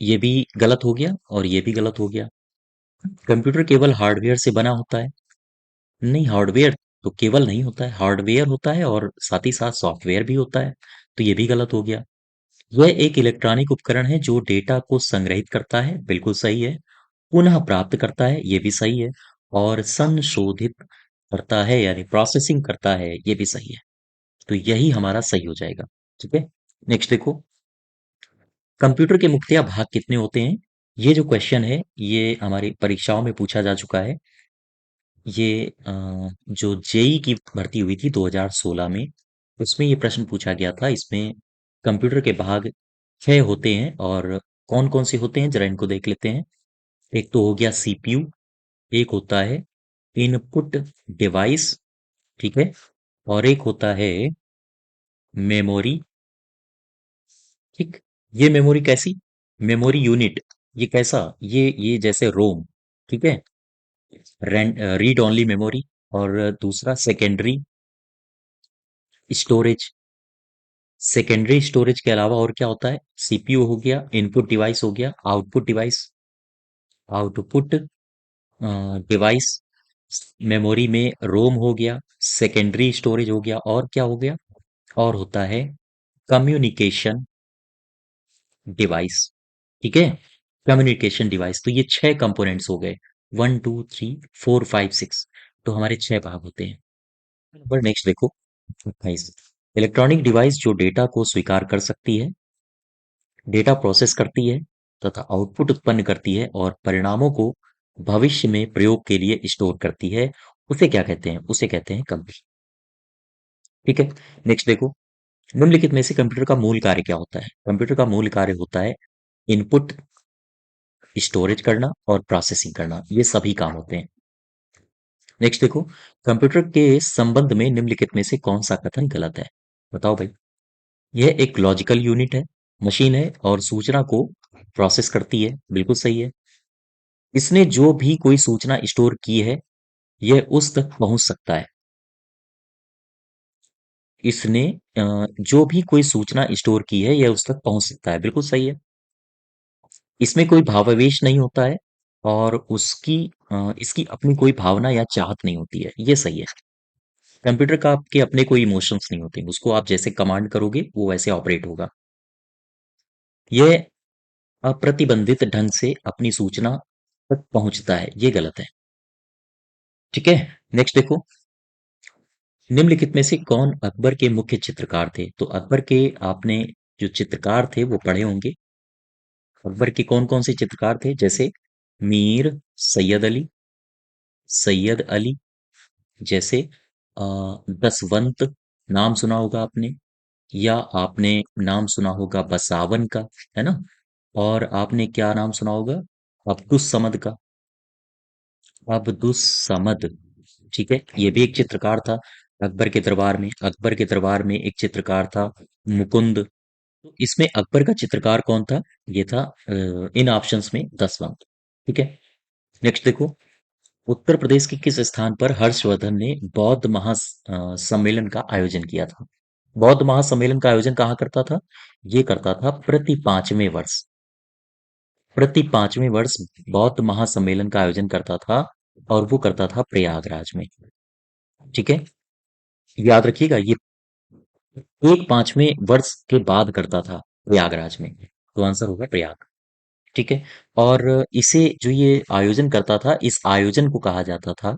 ये भी गलत हो गया और ये भी गलत हो गया। कंप्यूटर केवल हार्डवेयर से बना होता है, नहीं, हार्डवेयर तो केवल नहीं होता है, हार्डवेयर होता है और साथ ही साथ सॉफ्टवेयर भी होता है, तो ये भी गलत हो गया। यह एक इलेक्ट्रॉनिक उपकरण है जो डेटा को संग्रहित करता है, बिल्कुल सही है, पुनः प्राप्त करता है, ये भी सही है, और संशोधित करता है यानी प्रोसेसिंग करता है, ये भी सही है। तो यही हमारा सही हो जाएगा। ठीक है। नेक्स्ट देखो, कंप्यूटर के मुख्यतः भाग कितने होते हैं? ये जो क्वेश्चन है ये हमारी परीक्षाओं में पूछा जा चुका है। ये जो जेई की भर्ती हुई थी 2016 में, उसमें ये प्रश्न पूछा गया था। इसमें कंप्यूटर के भाग 6 होते हैं, और कौन कौन से होते हैं जरा इनको देख लेते हैं। एक तो हो गया सीपीयू, एक होता है इनपुट डिवाइस, ठीक है, और एक होता है मेमोरी। ठीक, ये मेमोरी कैसी? मेमोरी यूनिट, ये कैसा? ये जैसे रोम, ठीक है, रीड ओनली मेमोरी। और दूसरा सेकेंडरी स्टोरेज। सेकेंडरी स्टोरेज के अलावा और क्या होता है? सीपीयू हो गया, इनपुट डिवाइस हो गया, output device, output device, memory में रोम हो गया, सेकेंडरी स्टोरेज हो गया, और क्या हो गया? और होता है कम्युनिकेशन डिवाइस। ठीक है, कम्युनिकेशन डिवाइस। तो ये 6 कंपोनेंट्स हो गए, 1 2 3 4 5 6। तो हमारे 6 भाग होते हैं। नंबर नेक्स्ट देखो 28। इलेक्ट्रॉनिक डिवाइस जो डेटा को स्वीकार कर सकती है, डेटा प्रोसेस करती है, तथा आउटपुट उत्पन्न करती है और परिणामों को भविष्य में प्रयोग के लिए स्टोर करती है, उसे क्या कहते हैं? उसे कहते हैं कंप्यूटर। ठीक है। नेक्स्ट देखो, निम्नलिखित में से कंप्यूटर का मूल कार्य क्या होता है? कंप्यूटर का मूल कार्य होता है इनपुट स्टोरेज करना और प्रोसेसिंग करना, ये सभी काम होते हैं। नेक्स्ट देखो, कंप्यूटर के संबंध में निम्नलिखित में से कौन सा कथन गलत है? बताओ भाई। यह एक लॉजिकल यूनिट है, मशीन है और सूचना को प्रोसेस करती है, बिल्कुल सही है। इसने जो भी कोई सूचना स्टोर की है, यह उस तक पहुंच सकता है। इसने जो भी कोई सूचना स्टोर की है, यह उस तक पहुंच सकता है, बिल्कुल सही है। इसमें कोई भावावेश नहीं होता है, और इसकी अपनी कोई भावना या चाहत नहीं होती है, ये सही है। कंप्यूटर का आपके अपने कोई इमोशंस नहीं होते, उसको आप जैसे कमांड करोगे वो वैसे ऑपरेट होगा। यह अप्रतिबंधित ढंग से अपनी सूचना तक पहुंचता है, ये गलत है। ठीक है। नेक्स्ट देखो, निम्नलिखित में से कौन अकबर के मुख्य चित्रकार थे? तो अकबर के आपने जो चित्रकार थे वो पढ़े होंगे। अकबर के कौन कौन से चित्रकार थे? जैसे मीर सैयद अली, जैसे अ, दसवंत, नाम सुना होगा आपने, या आपने नाम सुना होगा बसावन का, है ना? और आपने क्या नाम सुना होगा? अब्दुस समद का। अब्दुस समद, ठीक है, ये भी एक चित्रकार था। अकबर के दरबार में एक चित्रकार था, मुकुंद। तो इसमें अकबर का चित्रकार कौन था? ये था इन ऑप्शंस में दसवंत। ठीक है। नेक्स्ट देखो, उत्तर प्रदेश के किस स्थान पर हर्षवर्धन ने बौद्ध सम्मेलन का आयोजन किया था? बौद्ध महासम्मेलन का आयोजन कहाँ करता था? ये करता था प्रति 5वें वर्ष बौद्ध महासम्मेलन का आयोजन करता था, और वो करता था प्रयागराज में। ठीक है, याद रखिएगा, ये 1 5वें वर्ष के बाद करता था प्रयागराज में, तो आंसर होगा प्रयाग। ठीक है। और इसे जो ये आयोजन करता था, इस आयोजन को कहा जाता था,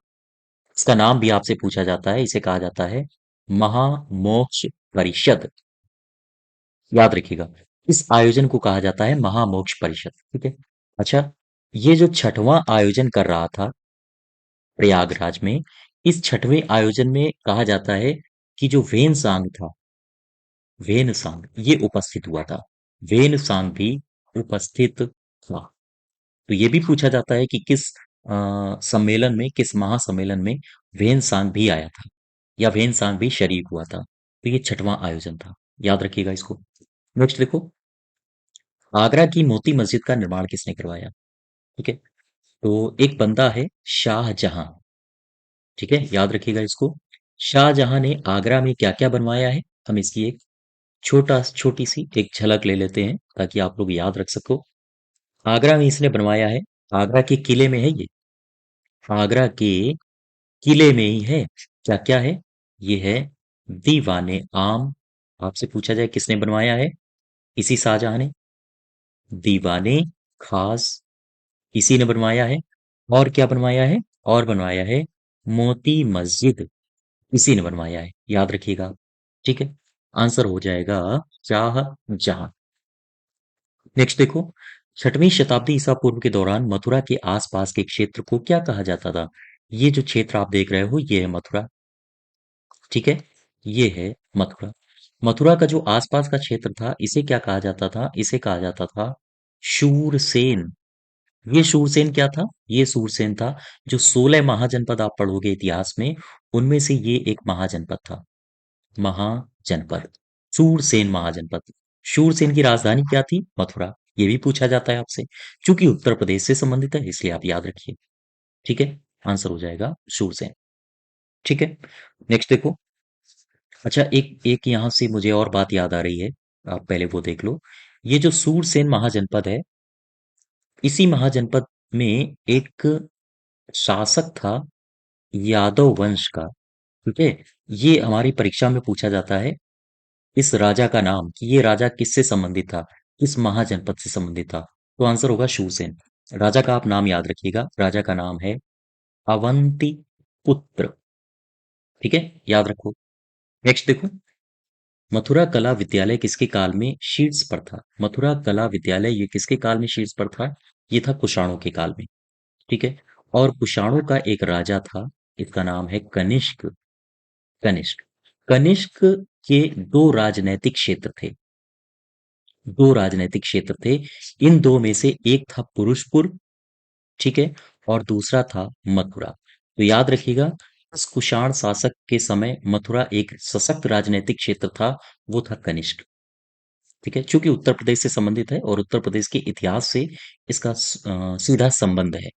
इसका नाम भी आपसे पूछा जाता है, इसे कहा जाता है महामोक्ष परिषद। याद रखिएगा, इस आयोजन को कहा जाता है महामोक्ष परिषद। ठीक है। अच्छा, ये जो छठवां आयोजन कर रहा था प्रयागराज में, इस छठवें आयोजन में कहा जाता है कि जो वेन सांग था, वेन सांग ये उपस्थित हुआ था, वेन सांग भी उपस्थित था। तो ये भी पूछा जाता है कि सम्मेलन में, किस महासम्मेलन में वेन सांग भी आया था, या वेन सांग भी शरीक हुआ था। तो ये छठवां आयोजन था, याद रखिएगा इसको। नेक्स्ट देखो, आगरा की मोती मस्जिद का निर्माण किसने करवाया? ठीक है, तो एक बंदा है शाहजहां। ठीक है, याद रखिएगा इसको। शाहजहां ने आगरा में क्या क्या बनवाया है, हम इसकी एक छोटी सी एक झलक ले लेते हैं ताकि आप लोग याद रख सको। आगरा में इसने बनवाया है, आगरा के किले में है ये, आगरा के किले में ही है। क्या क्या है? ये है दीवाने आम। आपसे पूछा जाए किसने बनवाया है, इसी शाहजहां ने। दीवाने खास, इसी ने बनवाया है। और क्या बनवाया है? और बनवाया है मोती मस्जिद इसी ने बनवाया है, याद रखिएगा। ठीक है, आंसर हो जाएगा शाह जहां। नेक्स्ट देखो, 6वीं शताब्दी ईसा पूर्व के दौरान मथुरा के आसपास के क्षेत्र को क्या कहा जाता था? ये जो क्षेत्र आप देख रहे हो ये है मथुरा। ठीक है, ये है मथुरा। मथुरा का जो आसपास का क्षेत्र था इसे क्या कहा जाता था? इसे कहा जाता था शूरसेन। ये शूरसेन क्या था? ये शूरसेन था। जो 16 महाजनपद आप पढ़ोगे इतिहास में, उनमें से ये एक महाजनपद था। महाजनपद, शूरसेन महाजनपद। शूरसेन की राजधानी क्या थी? मथुरा। ये भी पूछा जाता है आपसे। चूंकि उत्तर प्रदेश से संबंधित है इसलिए आप याद रखिए। ठीक है, आंसर हो जाएगा शूरसेन। ठीक है, नेक्स्ट देखो। अच्छा, एक एक यहां से मुझे और बात याद आ रही है, आप पहले वो देख लो। ये जो सूरसेन महाजनपद है, इसी महाजनपद में एक शासक था यादव वंश का। ठीक है, ये हमारी परीक्षा में पूछा जाता है। इस राजा का नाम, कि ये राजा किससे संबंधित था, किस महाजनपद से संबंधित था? तो आंसर होगा शूरसेन। राजा का आप नाम याद रखिएगा, राजा का नाम है अवंती पुत्र। ठीक है, याद रखो। नेक्स्ट देखो, मथुरा कला विद्यालय किसके काल में शीर्ष पर था? मथुरा कला विद्यालय ये किसके काल में शीर्ष पर था? ये था कुषाणों के काल में। ठीक है, और कुषाणों का एक राजा था, इसका नाम है कनिष्क। कनिष्क, कनिष्क के दो राजनैतिक क्षेत्र थे। दो राजनैतिक क्षेत्र थे। इन दो में से एक था पुरुषपुर, ठीक है, और दूसरा था मथुरा। तो याद रखिएगा, इस कुषाण शासक के समय मथुरा एक सशक्त राजनीतिक क्षेत्र था, वो था कनिष्क। ठीक है, चूंकि उत्तर प्रदेश से संबंधित है और उत्तर प्रदेश के इतिहास से इसका सीधा संबंध है,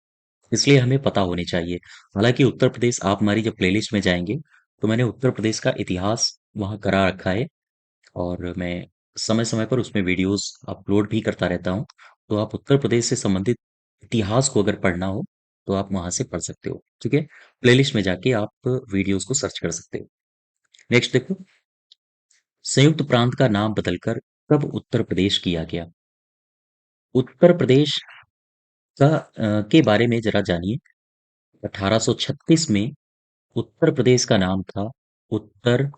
इसलिए हमें पता होनी चाहिए। हालांकि उत्तर प्रदेश, आप हमारी जब प्लेलिस्ट में जाएंगे तो मैंने उत्तर प्रदेश का इतिहास वहां करा रखा है, और मैं समय समय पर उसमें वीडियोस अपलोड भी करता रहता हूँ। तो आप उत्तर प्रदेश से संबंधित इतिहास को अगर पढ़ना हो तो आप वहां से पढ़ सकते हो। ठीक है, प्लेलिस्ट में जाके आप वीडियोस को सर्च कर सकते हो। नेक्स्ट देखो, संयुक्त प्रांत का नाम बदलकर कब उत्तर प्रदेश किया गया? उत्तर प्रदेश का के बारे में जरा जानिए। 1836 में उत्तर प्रदेश का नाम था उत्तर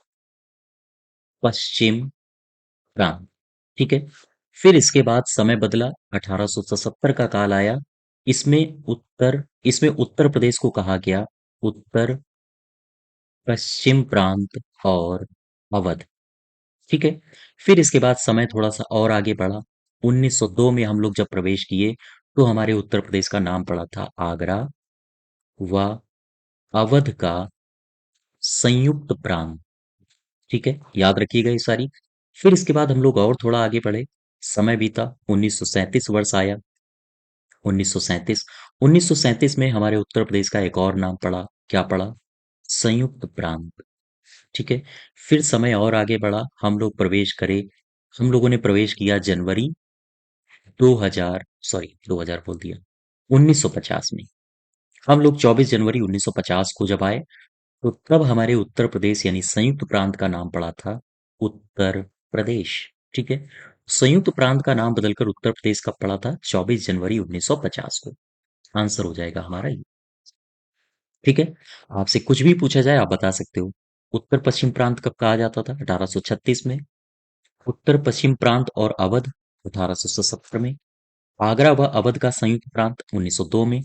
पश्चिम प्रांत। ठीक है, फिर इसके बाद समय बदला, 1877 का काल आया। इसमें उत्तर प्रदेश को कहा गया उत्तर पश्चिम प्रांत और अवध। ठीक है, फिर इसके बाद समय थोड़ा सा और आगे बढ़ा। 1902 में हम लोग जब प्रवेश किए तो हमारे उत्तर प्रदेश का नाम पड़ा था आगरा व अवध का संयुक्त प्रांत। ठीक है, याद रखिएगा ये सारी। फिर इसके बाद हम लोग और थोड़ा आगे बढ़े, समय बीता, 1937 वर्ष आया। 1937, 1937 में हमारे उत्तर प्रदेश का एक और नाम पड़ा, क्या पड़ा? संयुक्त प्रांत। ठीक है, फिर समय और आगे बढ़ा, हम लोगों ने प्रवेश किया जनवरी 2000, सॉरी 2000 बोल दिया, 1950 में। हम लोग 24 जनवरी 1950 को जब आए तो तब हमारे उत्तर प्रदेश यानी संयुक्त प्रांत का नाम पड़ा था उत्तर प्रदेश। ठीक है, संयुक्त प्रांत का नाम बदलकर उत्तर प्रदेश कब पड़ा था? 24 जनवरी 1950 को। आंसर हो जाएगा हमारा ये। ठीक है, आपसे कुछ भी पूछा जाए आप बता सकते हो। उत्तर पश्चिम प्रांत कब कहा जाता था? 1836 में। उत्तर पश्चिम प्रांत और अवध 1877 में। आगरा व अवध का संयुक्त प्रांत 1902 में।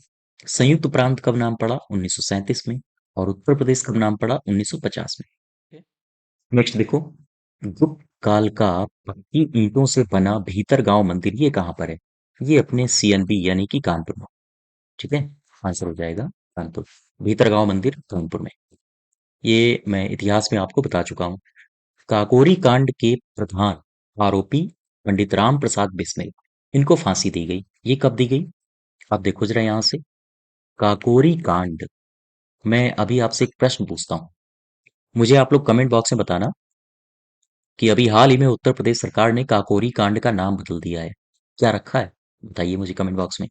संयुक्त प्रांत कब नाम पड़ा? 1937 में। और उत्तर प्रदेश कब नाम पड़ा? 1950 में। नेक्स्ट देखो, गुप्त काल का पक्की ईंटों से बना भीतर गांव मंदिर ये कहाँ पर है? ये अपने सीएनबी यानी कि कानपुर में। ठीक है, आंसर हो जाएगा कानपुर। भीतर गांव मंदिर कानपुर में। ये मैं इतिहास में आपको बता चुका हूँ। काकोरी कांड के प्रधान आरोपी पंडित राम प्रसाद बिस्मिल, इनको फांसी दी गई। ये कब दी गई? आप देखो जरा यहां से, काकोरी कांड। मैं अभी आपसे एक प्रश्न पूछता हूँ, मुझे आप लोग कमेंट बॉक्स में बताना कि अभी हाल ही में उत्तर प्रदेश सरकार ने काकोरी कांड का नाम बदल दिया है, क्या रखा है? बताइए मुझे कमेंट बॉक्स में।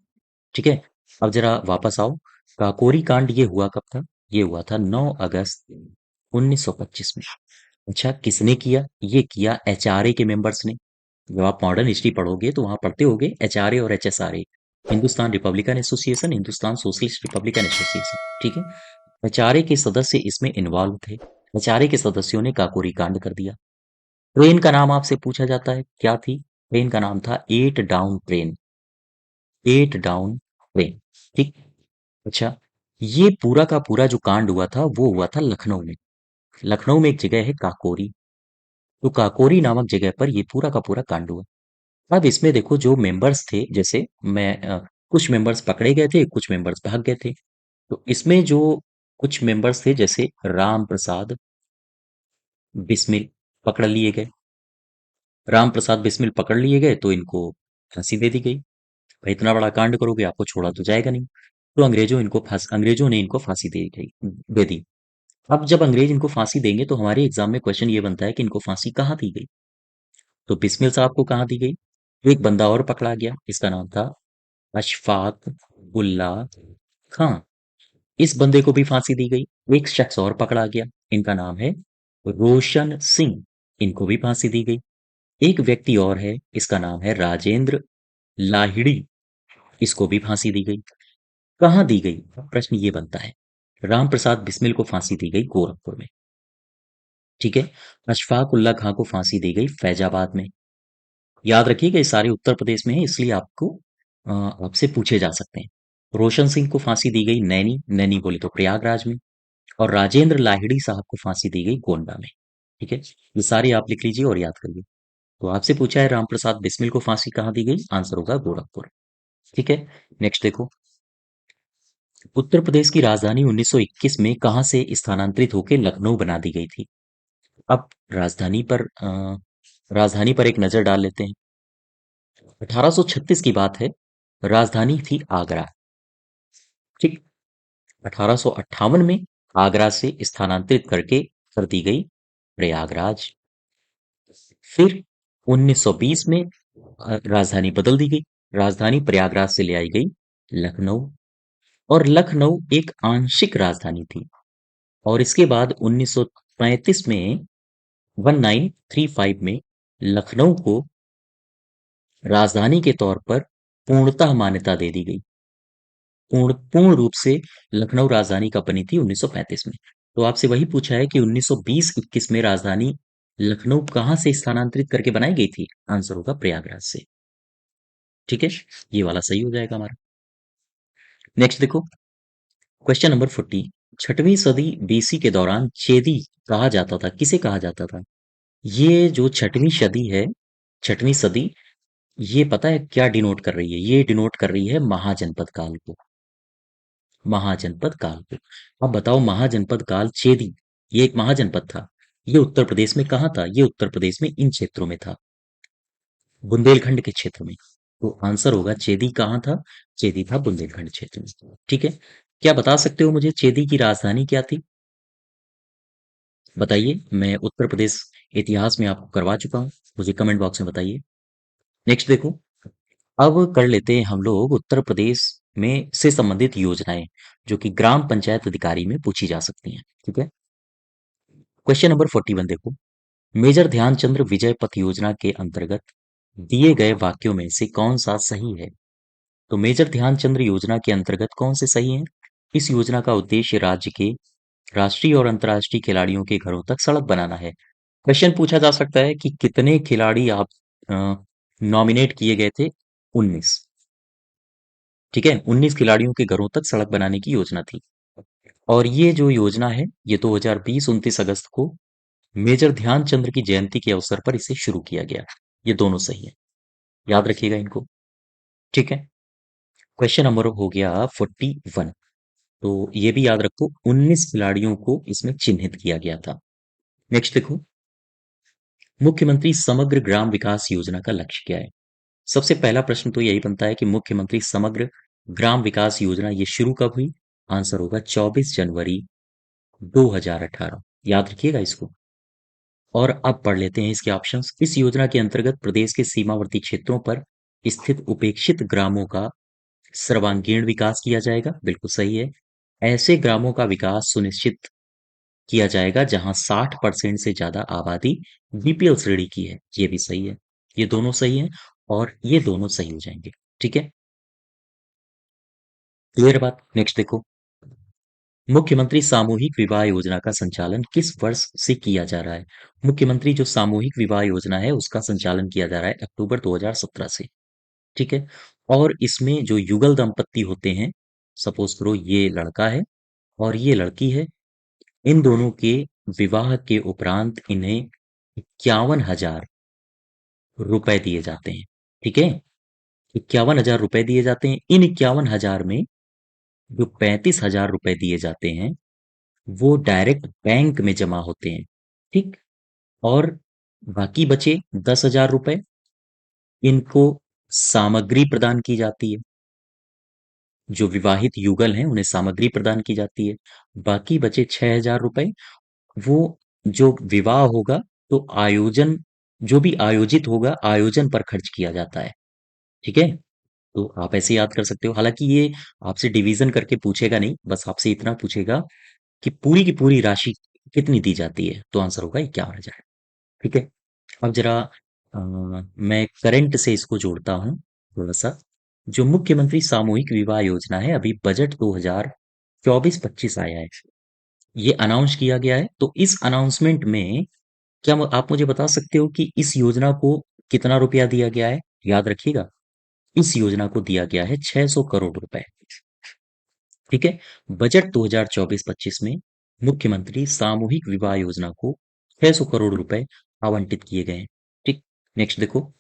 ठीक है, अब जरा वापस आओ। काकोरी कांड ये हुआ कब था? ये हुआ था 9 अगस्त 1925 में। अच्छा, किसने किया? ये किया एचआरए के मेंबर्स ने। जब आप मॉडर्न हिस्ट्री पढ़ोगे तो वहां पढ़ते होगे एचआरए और HSRA, Hindustan Republican association, Hindustan socialist Republican association. ठीक है, बेचारे के सदस्य इसमें इन्वॉल्व थे। बेचारे के सदस्यों ने काकोरी कांड कर दिया। ट्रेन का नाम आपसे पूछा जाता है, क्या थी? ट्रेन का नाम था eight down train. Eight down train. ठीक। अच्छा, ये पूरा का पूरा जो कांड हुआ था वो हुआ था लखनऊ में। लखनऊ में एक जगह है काकोरी। तो काकोरी नामक जगह पर ये पूरा का पूरा कांड हुआ। अब इसमें देखो जो मेंबर्स थे, जैसे कुछ मेंबर्स पकड़े गए थे, कुछ मेंबर्स भाग गए थे। तो इसमें जो कुछ मेंबर्स थे, जैसे राम प्रसाद बिस्मिल, पकड़ लिए गए। राम प्रसाद बिस्मिल पकड़ लिए गए तो इनको फांसी दे दी गई। भाई इतना बड़ा कांड करोगे, आपको छोड़ा तो जाएगा नहीं। तो अंग्रेजों ने इनको फांसी दे दी। अब जब अंग्रेज इनको फांसी देंगे तो हमारे एग्जाम में क्वेश्चन ये बनता है कि इनको फांसी कहाँ दी गई। तो बिस्मिल साहब को कहाँ दी गई? एक बंदा और पकड़ा गया, इसका नाम था अशफाक उल्ला खां। इस बंदे को भी फांसी दी गई। एक शख्स और पकड़ा गया, इनका नाम है रोशन सिंह। इनको भी फांसी दी गई। एक व्यक्ति और है, इसका नाम है राजेंद्र लाहिड़ी। इसको भी फांसी दी गई। कहाँ दी गई? प्रश्न ये बनता है। राम प्रसाद बिस्मिल को फांसी दी गई गोरखपुर में। ठीक है। अशफाक उल्ला खां को फांसी दी गई फैजाबाद में। याद रखिएगा ये सारे उत्तर प्रदेश में है, इसलिए आपसे पूछे जा सकते हैं। रोशन सिंह को फांसी दी गई नैनी, नैनी बोले तो प्रयागराज में। और राजेंद्र लाहिड़ी साहब को फांसी दी गई गोंडा में। ठीक है। ये सारे आप लिख लीजिए और याद करिए। तो आपसे पूछा है राम प्रसाद बिस्मिल को फांसी कहाँ दी गई, आंसर होगा गोरखपुर। ठीक है। नेक्स्ट देखो। उत्तर प्रदेश की राजधानी 1921 में कहां से स्थानांतरित होकर लखनऊ बना दी गई थी? अब राजधानी पर एक नजर डाल लेते हैं। 1836 की बात है। राजधानी थी आगरा। ठीक। 1858 में आगरा से स्थानांतरित करके कर दी गई प्रयागराज। फिर 1920 में राजधानी बदल दी गई। राजधानी प्रयागराज से ले आई गई लखनऊ। और लखनऊ एक आंशिक राजधानी थी। और इसके बाद 1935 में 1935 में लखनऊ को राजधानी के तौर पर पूर्णतः मान्यता दे दी गई। पूर्ण पूर्ण रूप से लखनऊ राजधानी कब बनी थी? 1935 में। तो आपसे वही पूछा है कि 1920-21 में राजधानी लखनऊ कहाँ से स्थानांतरित करके बनाई गई थी? आंसर होगा प्रयागराज से। ठीक है। ये वाला सही हो जाएगा हमारा। नेक्स्ट देखो। Question number 40। छठवीं सदी बीसी के दौरान चेदी कहा जाता था, किसे कहा जाता था? ये जो छठवीं सदी है, छठवीं सदी, ये पता है क्या डिनोट कर रही है? ये डिनोट कर रही है महाजनपद काल को। महाजनपद काल को। अब बताओ, महाजनपद काल चेदी, ये एक महाजनपद था। ये उत्तर प्रदेश में कहाँ था? ये उत्तर प्रदेश में इन क्षेत्रों में था, बुंदेलखंड के क्षेत्र में। तो आंसर होगा चेदी कहाँ था? चेदी था बुंदेलखंड क्षेत्र में। ठीक है। क्या बता सकते हो मुझे चेदी की राजधानी क्या थी? बताइए। मैं उत्तर प्रदेश इतिहास में आपको करवा चुका हूँ, मुझे कमेंट बॉक्स में बताइए। नेक्स्ट देखो। अब कर लेते हैं हम लोग उत्तर प्रदेश में से संबंधित योजनाएं, जो कि ग्राम पंचायत अधिकारी में पूछी जा सकती हैं। ठीक है। क्वेश्चन नंबर 41 देखो। मेजर ध्यानचंद्र विजय पथ योजना के अंतर्गत दिए गए वाक्यों में से कौन सा सही है? तो मेजर ध्यानचंद्र योजना के अंतर्गत कौन से सही हैं? इस योजना का उद्देश्य राज्य के राष्ट्रीय और अंतर्राष्ट्रीय खिलाड़ियों के घरों तक सड़क बनाना है। क्वेश्चन पूछा जा सकता है कि कितने खिलाड़ी आप नॉमिनेट किए गए थे? 19। ठीक है, 19 खिलाड़ियों के घरों तक सड़क बनाने की योजना थी। और ये जो योजना है, ये 2020 29 अगस्त को मेजर ध्यानचंद्र की जयंती के अवसर पर इसे शुरू किया गया। ये दोनों सही है, याद रखिएगा इनको। ठीक है। क्वेश्चन नंबर हो गया 41। तो ये भी याद रखो, 19 खिलाड़ियों को इसमें चिन्हित किया गया था। नेक्स्ट देखो। मुख्यमंत्री समग्र ग्राम विकास योजना का लक्ष्य क्या है? सबसे पहला प्रश्न तो यही बनता है कि मुख्यमंत्री समग्र ग्राम विकास योजना ये शुरू कब हुई? आंसर होगा 24 जनवरी 2018। याद रखिएगा इसको। और अब पढ़ लेते हैं इसके ऑप्शंस। इस योजना के अंतर्गत प्रदेश के सीमावर्ती क्षेत्रों पर स्थित उपेक्षित ग्रामों का सर्वांगीण विकास किया जाएगा, बिल्कुल सही है। ऐसे ग्रामों का विकास सुनिश्चित किया जाएगा जहां 60% से ज्यादा आबादी बीपीएल श्रेणी की है, ये भी सही है। ये दोनों सही है और ये दोनों सही हो जाएंगे। ठीक है। क्लियर बात। नेक्स्ट देखो। मुख्यमंत्री सामूहिक विवाह योजना का संचालन किस वर्ष से किया जा रहा है? मुख्यमंत्री जो सामूहिक विवाह योजना है उसका संचालन किया जा रहा है अक्टूबर 2017 से। ठीक है। और इसमें जो युगल दंपत्ति होते हैं, सपोज करो ये लड़का है और ये लड़की है, इन दोनों के विवाह के उपरांत इन्हें 51,000 रुपए दिए जाते हैं। ठीक है। 51,000 रुपए दिए जाते हैं। इन 51,000 में जो 35,000 रुपए दिए जाते हैं वो डायरेक्ट बैंक में जमा होते हैं। ठीक। और बाकी बचे 10,000 रुपए इनको सामग्री प्रदान की जाती है। जो विवाहित युगल हैं उन्हें सामग्री प्रदान की जाती है। बाकी बचे 6,000 रुपए वो जो विवाह होगा तो आयोजन, जो भी आयोजित होगा आयोजन पर खर्च किया जाता है। ठीक है। तो आप ऐसे याद कर सकते हो। हालांकि ये आपसे डिवीजन करके पूछेगा नहीं, बस आपसे इतना पूछेगा कि पूरी की पूरी राशि कितनी दी जाती है, तो आंसर होगा 51,000। ठीक है। अब जरा मैं करंट से इसको जोड़ता हूँ थोड़ा सा। जो मुख्यमंत्री सामूहिक विवाह योजना है, अभी बजट 2024-25 आया है, ये अनाउंस किया गया है। तो इस अनाउंसमेंट में क्या आप मुझे बता सकते हो कि इस योजना को कितना रुपया दिया गया है? याद रखिएगा, इस योजना को दिया गया है 600 करोड़ रुपए। ठीक है। बजट 2024-25 में मुख्यमंत्री सामूहिक विवाह योजना को 600 करोड़ रुपए आवंटित किए गए हैं। ठीक। नेक्स्ट देखो,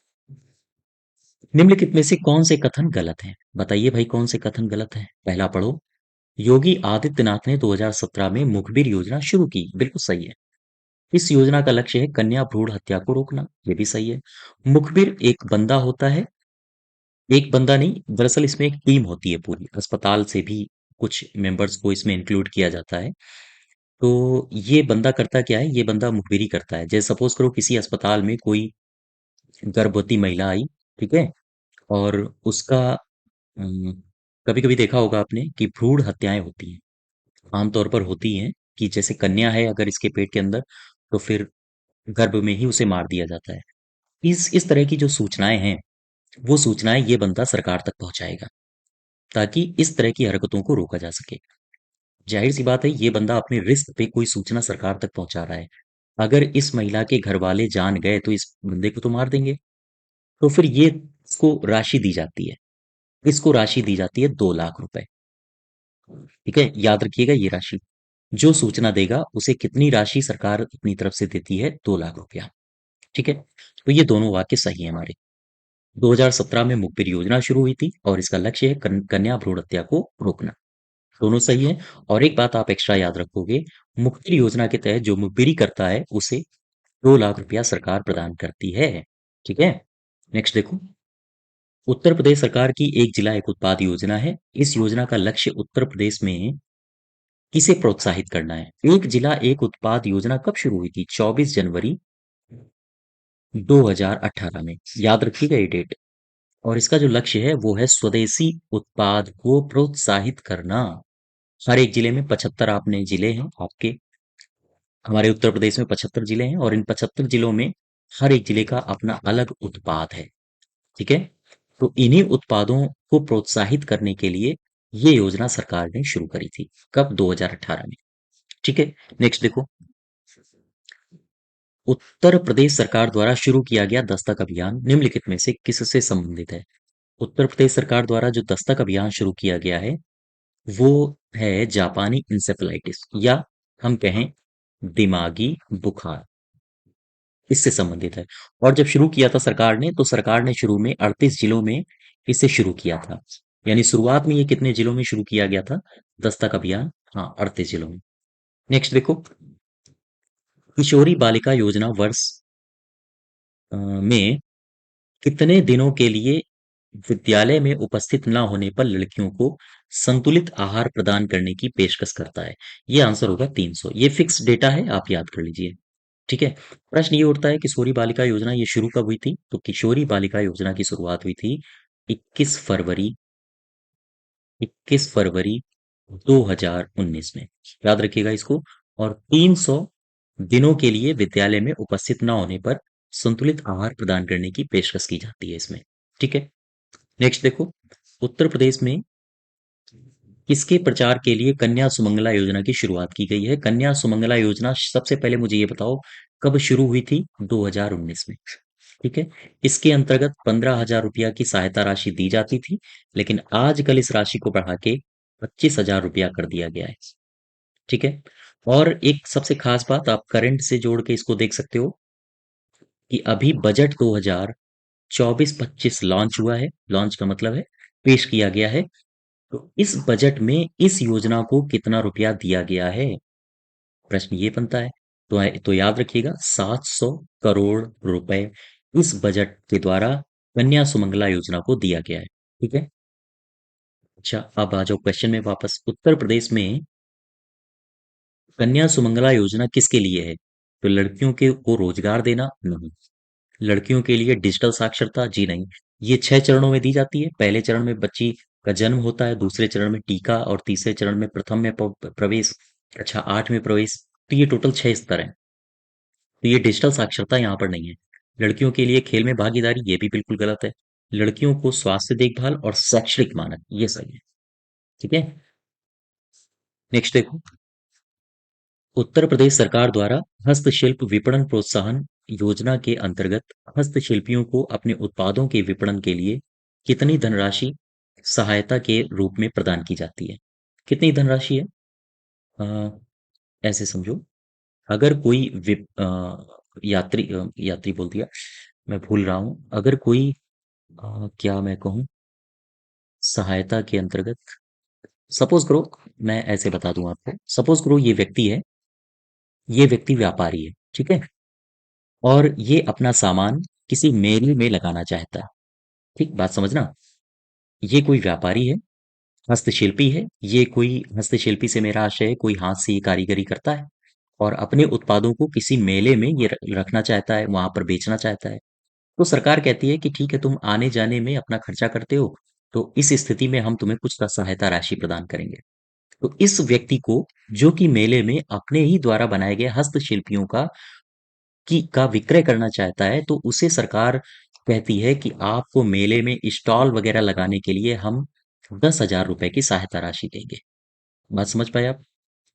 निम्नलिखित में से कौन से कथन गलत हैं? बताइए भाई, कौन से कथन गलत हैं? पहला पढ़ो। योगी आदित्यनाथ ने 2017 में मुखबिर योजना शुरू की। बिल्कुल सही है। इस योजना का लक्ष्य है कन्या भ्रूण हत्या को रोकना। ये भी सही है। मुखबिर एक बंदा होता है, एक बंदा नहीं, दरअसल इसमें एक टीम होती है पूरी, अस्पताल से भी कुछ मेंबर्स को इसमें इंक्लूड किया जाता है। तो ये बंदा करता क्या है? ये बंदा मुखबिरी करता है। जैसे सपोज करो किसी अस्पताल में कोई गर्भवती महिला आई, ठीक है, और उसका कभी कभी देखा होगा आपने कि भ्रूण हत्याएं होती हैं, आमतौर पर होती हैं कि जैसे कन्या है अगर इसके पेट के अंदर, तो फिर गर्भ में ही उसे मार दिया जाता है। इस तरह की जो सूचनाएं हैं, वो सूचनाएं ये बंदा सरकार तक पहुंचाएगा ताकि इस तरह की हरकतों को रोका जा सके। जाहिर सी बात है, ये बंदा अपने रिस्क पे कोई सूचना सरकार तक पहुंचा रहा है। अगर इस महिला के घर वाले जान गए तो इस बंदे को तो मार देंगे। तो फिर ये इसको राशि दी जाती है। इसको राशि दी जाती है 2 लाख रुपए। ठीक है, याद रखिएगा ये राशि। जो सूचना देगा उसे कितनी राशि सरकार अपनी तरफ से देती है? 2 लाख रुपया। ठीक है। तो ये दोनों वाक्य सही है हमारे। 2017 में मुखबिर योजना शुरू हुई थी और इसका लक्ष्य है कन्या भ्रूण हत्या को रोकना। दोनों सही है। और एक बात आप एक्स्ट्रा याद रखोगे, मुखबिर योजना के तहत जो मुखबिरी करता है उसे 2 लाख रुपया सरकार प्रदान करती है। ठीक है। नेक्स्ट देखो, उत्तर प्रदेश सरकार की एक जिला एक उत्पाद योजना है। इस योजना का लक्ष्य उत्तर प्रदेश में किसे प्रोत्साहित करना है? एक जिला एक उत्पाद योजना कब शुरू हुई थी? 24 जनवरी 2018 में। याद रखिएगा ये डेट। और इसका जो लक्ष्य है वो है स्वदेशी उत्पाद को प्रोत्साहित करना। हर एक जिले में 75 आपने जिले हैं आपके, हमारे उत्तर प्रदेश में 75 जिले हैं और इन 75 जिलों में हर एक जिले का अपना अलग उत्पाद है। ठीक है। तो इन्हीं उत्पादों को प्रोत्साहित करने के लिए ये योजना सरकार ने शुरू करी थी। कब? 2018 में। ठीक है। नेक्स्ट देखो, उत्तर प्रदेश सरकार द्वारा शुरू किया गया दस्तक अभियान निम्नलिखित में से किससे संबंधित है? उत्तर प्रदेश सरकार द्वारा जो दस्तक अभियान शुरू किया गया है वो है जापानी इंसेफेलाइटिस, या हम कहें दिमागी बुखार, इससे संबंधित है। और जब शुरू किया था सरकार ने, तो सरकार ने शुरू में 38 जिलों में इसे शुरू किया था। यानी शुरुआत में ये कितने जिलों में शुरू किया गया था दस्तक अभियान? हाँ, 38 जिलों में। नेक्स्ट देखो, किशोरी बालिका योजना वर्ष में कितने दिनों के लिए विद्यालय में उपस्थित न होने पर लड़कियों को संतुलित आहार प्रदान करने की पेशकश करता है? ये आंसर होगा 300। ये फिक्स डेटा है, आप याद कर लीजिए। ठीक है। प्रश्न ये उठता है किशोरी बालिका योजना ये शुरू कब हुई थी? तो किशोरी बालिका योजना की शुरुआत हुई थी 21 फरवरी 21 फरवरी 2019 में। याद रखिएगा इसको। और 300 दिनों के लिए विद्यालय में उपस्थित न होने पर संतुलित आहार प्रदान करने की पेशकश की जाती है इसमें। ठीक है। नेक्स्ट देखो, उत्तर प्रदेश में किसके प्रचार के लिए कन्या सुमंगला योजना की शुरुआत की गई है? कन्या सुमंगला योजना सबसे पहले मुझे ये बताओ कब शुरू हुई थी? 2019 में। ठीक है। इसके अंतर्गत 15,000 रुपया की सहायता राशि दी जाती थी, लेकिन आजकल इस राशि को बढ़ा के 25,000 रुपया कर दिया गया है। ठीक है। और एक सबसे खास बात, आप करंट से जोड़ के इसको देख सकते हो कि अभी बजट 2024-25 लॉन्च हुआ है। लॉन्च का मतलब है पेश किया गया है। तो इस बजट में इस योजना को कितना रुपया दिया गया है? प्रश्न ये बनता है। तो याद रखिएगा, 700 करोड़ रुपए इस बजट के द्वारा कन्या सुमंगला योजना को दिया गया है। ठीक है। अच्छा, अब आ जाओ क्वेश्चन में वापस। उत्तर प्रदेश में कन्या सुमंगला योजना किसके लिए है? तो लड़कियों के को रोजगार देना? नहीं। लड़कियों के लिए डिजिटल साक्षरता? जी नहीं। ये 6 चरणों में दी जाती है। पहले चरण में बच्ची का जन्म होता है, दूसरे चरण में टीका, और तीसरे चरण में प्रथम में प्रवेश, अच्छा 8 में प्रवेश। तो ये टोटल 6 स्तर हैं। तो ये डिजिटल साक्षरता यहाँ पर नहीं है। लड़कियों के लिए खेल में भागीदारी, ये भी बिल्कुल गलत है। लड़कियों को स्वास्थ्य देखभाल और शैक्षणिक मानक, ये सही है। ठीक है। नेक्स्ट देखो। उत्तर प्रदेश सरकार द्वारा हस्तशिल्प विपणन प्रोत्साहन योजना के अंतर्गत हस्तशिल्पियों को अपने उत्पादों के विपणन के लिए कितनी धनराशि सहायता के रूप में प्रदान की जाती है? कितनी धनराशि है? अ, ऐसे समझो, अगर कोई यात्री बोल दिया, मैं भूल रहा हूं। अगर कोई क्या मैं कहूँ, सहायता के अंतर्गत, सपोज करो, मैं ऐसे बता दूं आपको, सपोज करो ये व्यक्ति है, ये व्यक्ति व्यापारी है। ठीक है। और ये अपना सामान किसी मेले में लगाना चाहता है। ठीक बात समझना। ये कोई व्यापारी है, हस्तशिल्पी है। ये कोई हस्तशिल्पी से मेरा आशय है कोई हाथ से ये कारीगरी करता है, और अपने उत्पादों को किसी मेले में ये रखना चाहता है, वहां पर बेचना चाहता है। तो सरकार कहती है कि ठीक है, तुम आने जाने में अपना खर्चा करते हो, तो इस स्थिति में हम तुम्हें कुछ सहायता राशि प्रदान करेंगे। तो इस व्यक्ति को, जो कि मेले में अपने ही द्वारा बनाए गए हस्तशिल्पियों का विक्रय करना चाहता है, तो उसे सरकार कहती है कि आपको मेले में स्टॉल वगैरह लगाने के लिए हम 10,000 रुपए की सहायता राशि देंगे। बात समझ पाए आप?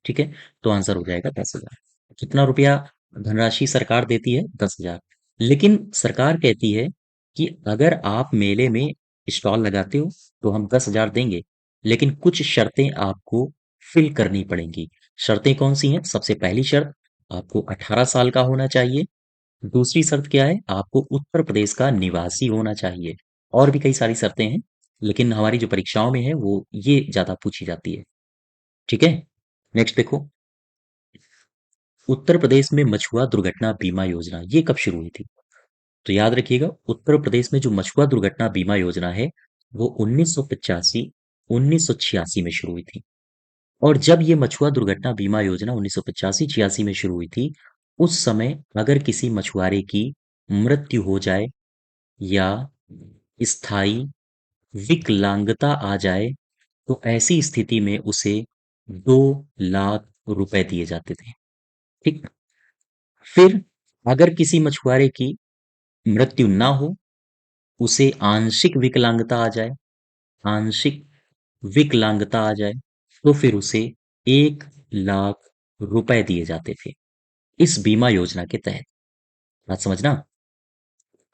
ठीक है। तो आंसर हो जाएगा 10,000। कितना रुपया धनराशि सरकार देती है? 10,000। लेकिन सरकार कहती है कि अगर आप मेले में स्टॉल लगाते हो तो हम 10,000 देंगे, लेकिन कुछ शर्तें आपको फिल करनी पड़ेंगी। शर्तें कौन सी हैं? सबसे पहली शर्त, आपको 18 साल का होना चाहिए। दूसरी शर्त क्या है? आपको उत्तर प्रदेश का निवासी होना चाहिए। और भी कई सारी शर्तें हैं, लेकिन हमारी जो परीक्षाओं में है वो ये ज्यादा पूछी जाती है। ठीक है। नेक्स्ट देखो। उत्तर प्रदेश में मछुआ दुर्घटना बीमा योजना ये कब शुरू हुई थी? तो याद रखिएगा, उत्तर प्रदेश में जो मछुआ दुर्घटना बीमा योजना है, वो 1985 1986 में शुरू हुई थी। और जब ये मछुआ दुर्घटना बीमा योजना 1985-86 में शुरू हुई थी, उस समय अगर किसी मछुआरे की मृत्यु हो जाए या स्थायी विकलांगता आ जाए, तो ऐसी स्थिति में उसे 2 लाख रुपए दिए जाते थे। ठीक। फिर अगर किसी मछुआरे की मृत्यु ना हो, उसे आंशिक विकलांगता आ जाए, आंशिक विकलांगता आ जाए, तो फिर उसे 1 लाख रुपए दिए जाते थे इस बीमा योजना के तहत। बात समझना।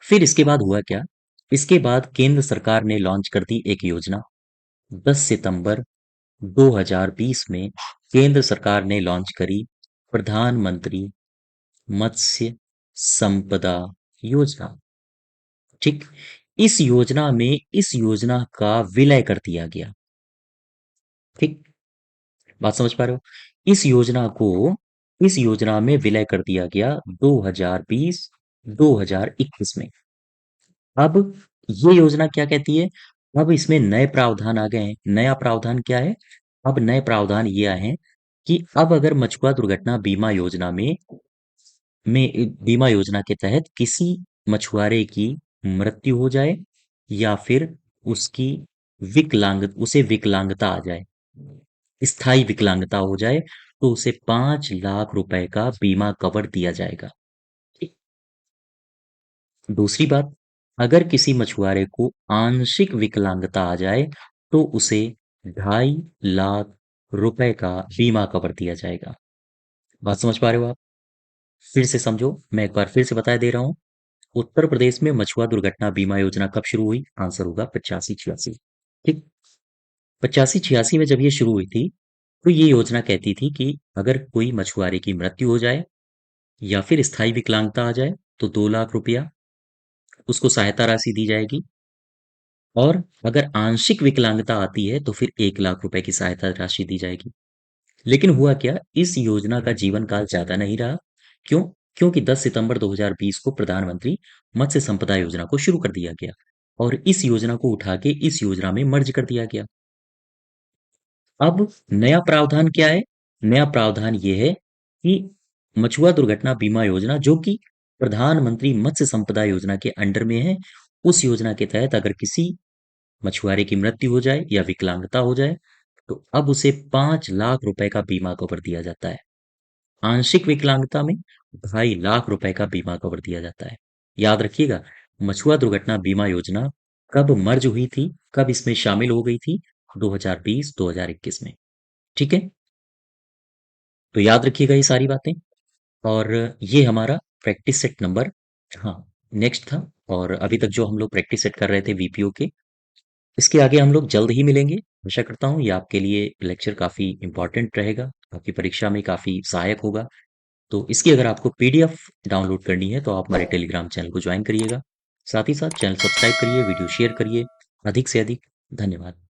फिर इसके बाद हुआ क्या? इसके बाद केंद्र सरकार ने लॉन्च कर दी एक योजना। 10 सितंबर 2020 में केंद्र सरकार ने लॉन्च करी प्रधानमंत्री मत्स्य संपदा योजना। ठीक। इस योजना का विलय कर दिया गया। ठीक। बात समझ पा रहे हो? इस योजना को इस योजना में विलय कर दिया गया 2020 2021 में। अब ये योजना क्या कहती है? अब इसमें नए प्रावधान आ गए हैं। नया प्रावधान क्या है? अब नए प्रावधान ये आए हैं कि अब अगर मछुआ दुर्घटना बीमा योजना के तहत किसी मछुआरे की मृत्यु हो जाए, या फिर उसकी उसे विकलांगता आ जाए, स्थायी विकलांगता हो जाए, तो उसे 5 लाख रुपए का बीमा कवर दिया जाएगा। दूसरी बात, अगर किसी मछुआरे को आंशिक विकलांगता आ जाए, तो उसे 2.5 लाख रुपए का बीमा कवर दिया जाएगा। बात समझ पा रहे हो आप? फिर से समझो, मैं एक बार फिर से बता दे रहा हूँ। उत्तर प्रदेश में मछुआ दुर्घटना बीमा योजना कब शुरू हुई? आंसर होगा 85-86। ठीक। 85-86 में जब ये शुरू हुई थी, तो ये योजना कहती थी कि अगर कोई मछुआरे की मृत्यु हो जाए या फिर स्थायी विकलांगता आ जाए, तो 2 लाख रुपया उसको सहायता राशि दी जाएगी। और अगर आंशिक विकलांगता आती है तो फिर 1 लाख रुपए की सहायता राशि दी जाएगी। लेकिन हुआ क्या, इस योजना का जीवन काल ज्यादा नहीं रहा। क्यों? क्योंकि 10 सितंबर 2020 को प्रधानमंत्री मत्स्य संपदा योजना को शुरू कर दिया गया और इस योजना को उठा के इस योजना में मर्ज कर दिया गया। अब नया प्रावधान क्या है? नया प्रावधान ये है कि मछुआ दुर्घटना बीमा योजना, जो कि प्रधानमंत्री मत्स्य संपदा योजना के अंडर में है, उस योजना के तहत अगर किसी मछुआरे की मृत्यु हो जाए या विकलांगता हो जाए, तो अब उसे 5 लाख रुपए का बीमा कवर दिया जाता है। आंशिक विकलांगता में 2.5 लाख रुपए का बीमा कवर दिया जाता है। याद रखिएगा, मछुआ दुर्घटना बीमा योजना कब मर्ज हुई थी, कब इसमें शामिल हो गई थी? 2020-2021 में। ठीक है, तो याद रखिएगा ये सारी बातें। और ये हमारा प्रैक्टिस सेट नंबर, हाँ, नेक्स्ट था। और अभी तक जो हम लोग प्रैक्टिस सेट कर रहे थे वीपीओ के, इसके आगे हम लोग जल्द ही मिलेंगे। आशा करता हूँ ये आपके लिए लेक्चर काफ़ी इंपॉर्टेंट रहेगा, आपकी परीक्षा में काफ़ी सहायक होगा। तो इसकी अगर आपको पीडीएफ डाउनलोड करनी है तो आप हमारे टेलीग्राम चैनल को ज्वाइन करिएगा। साथ ही साथ चैनल सब्सक्राइब करिए, वीडियो शेयर करिए अधिक से अधिक। धन्यवाद।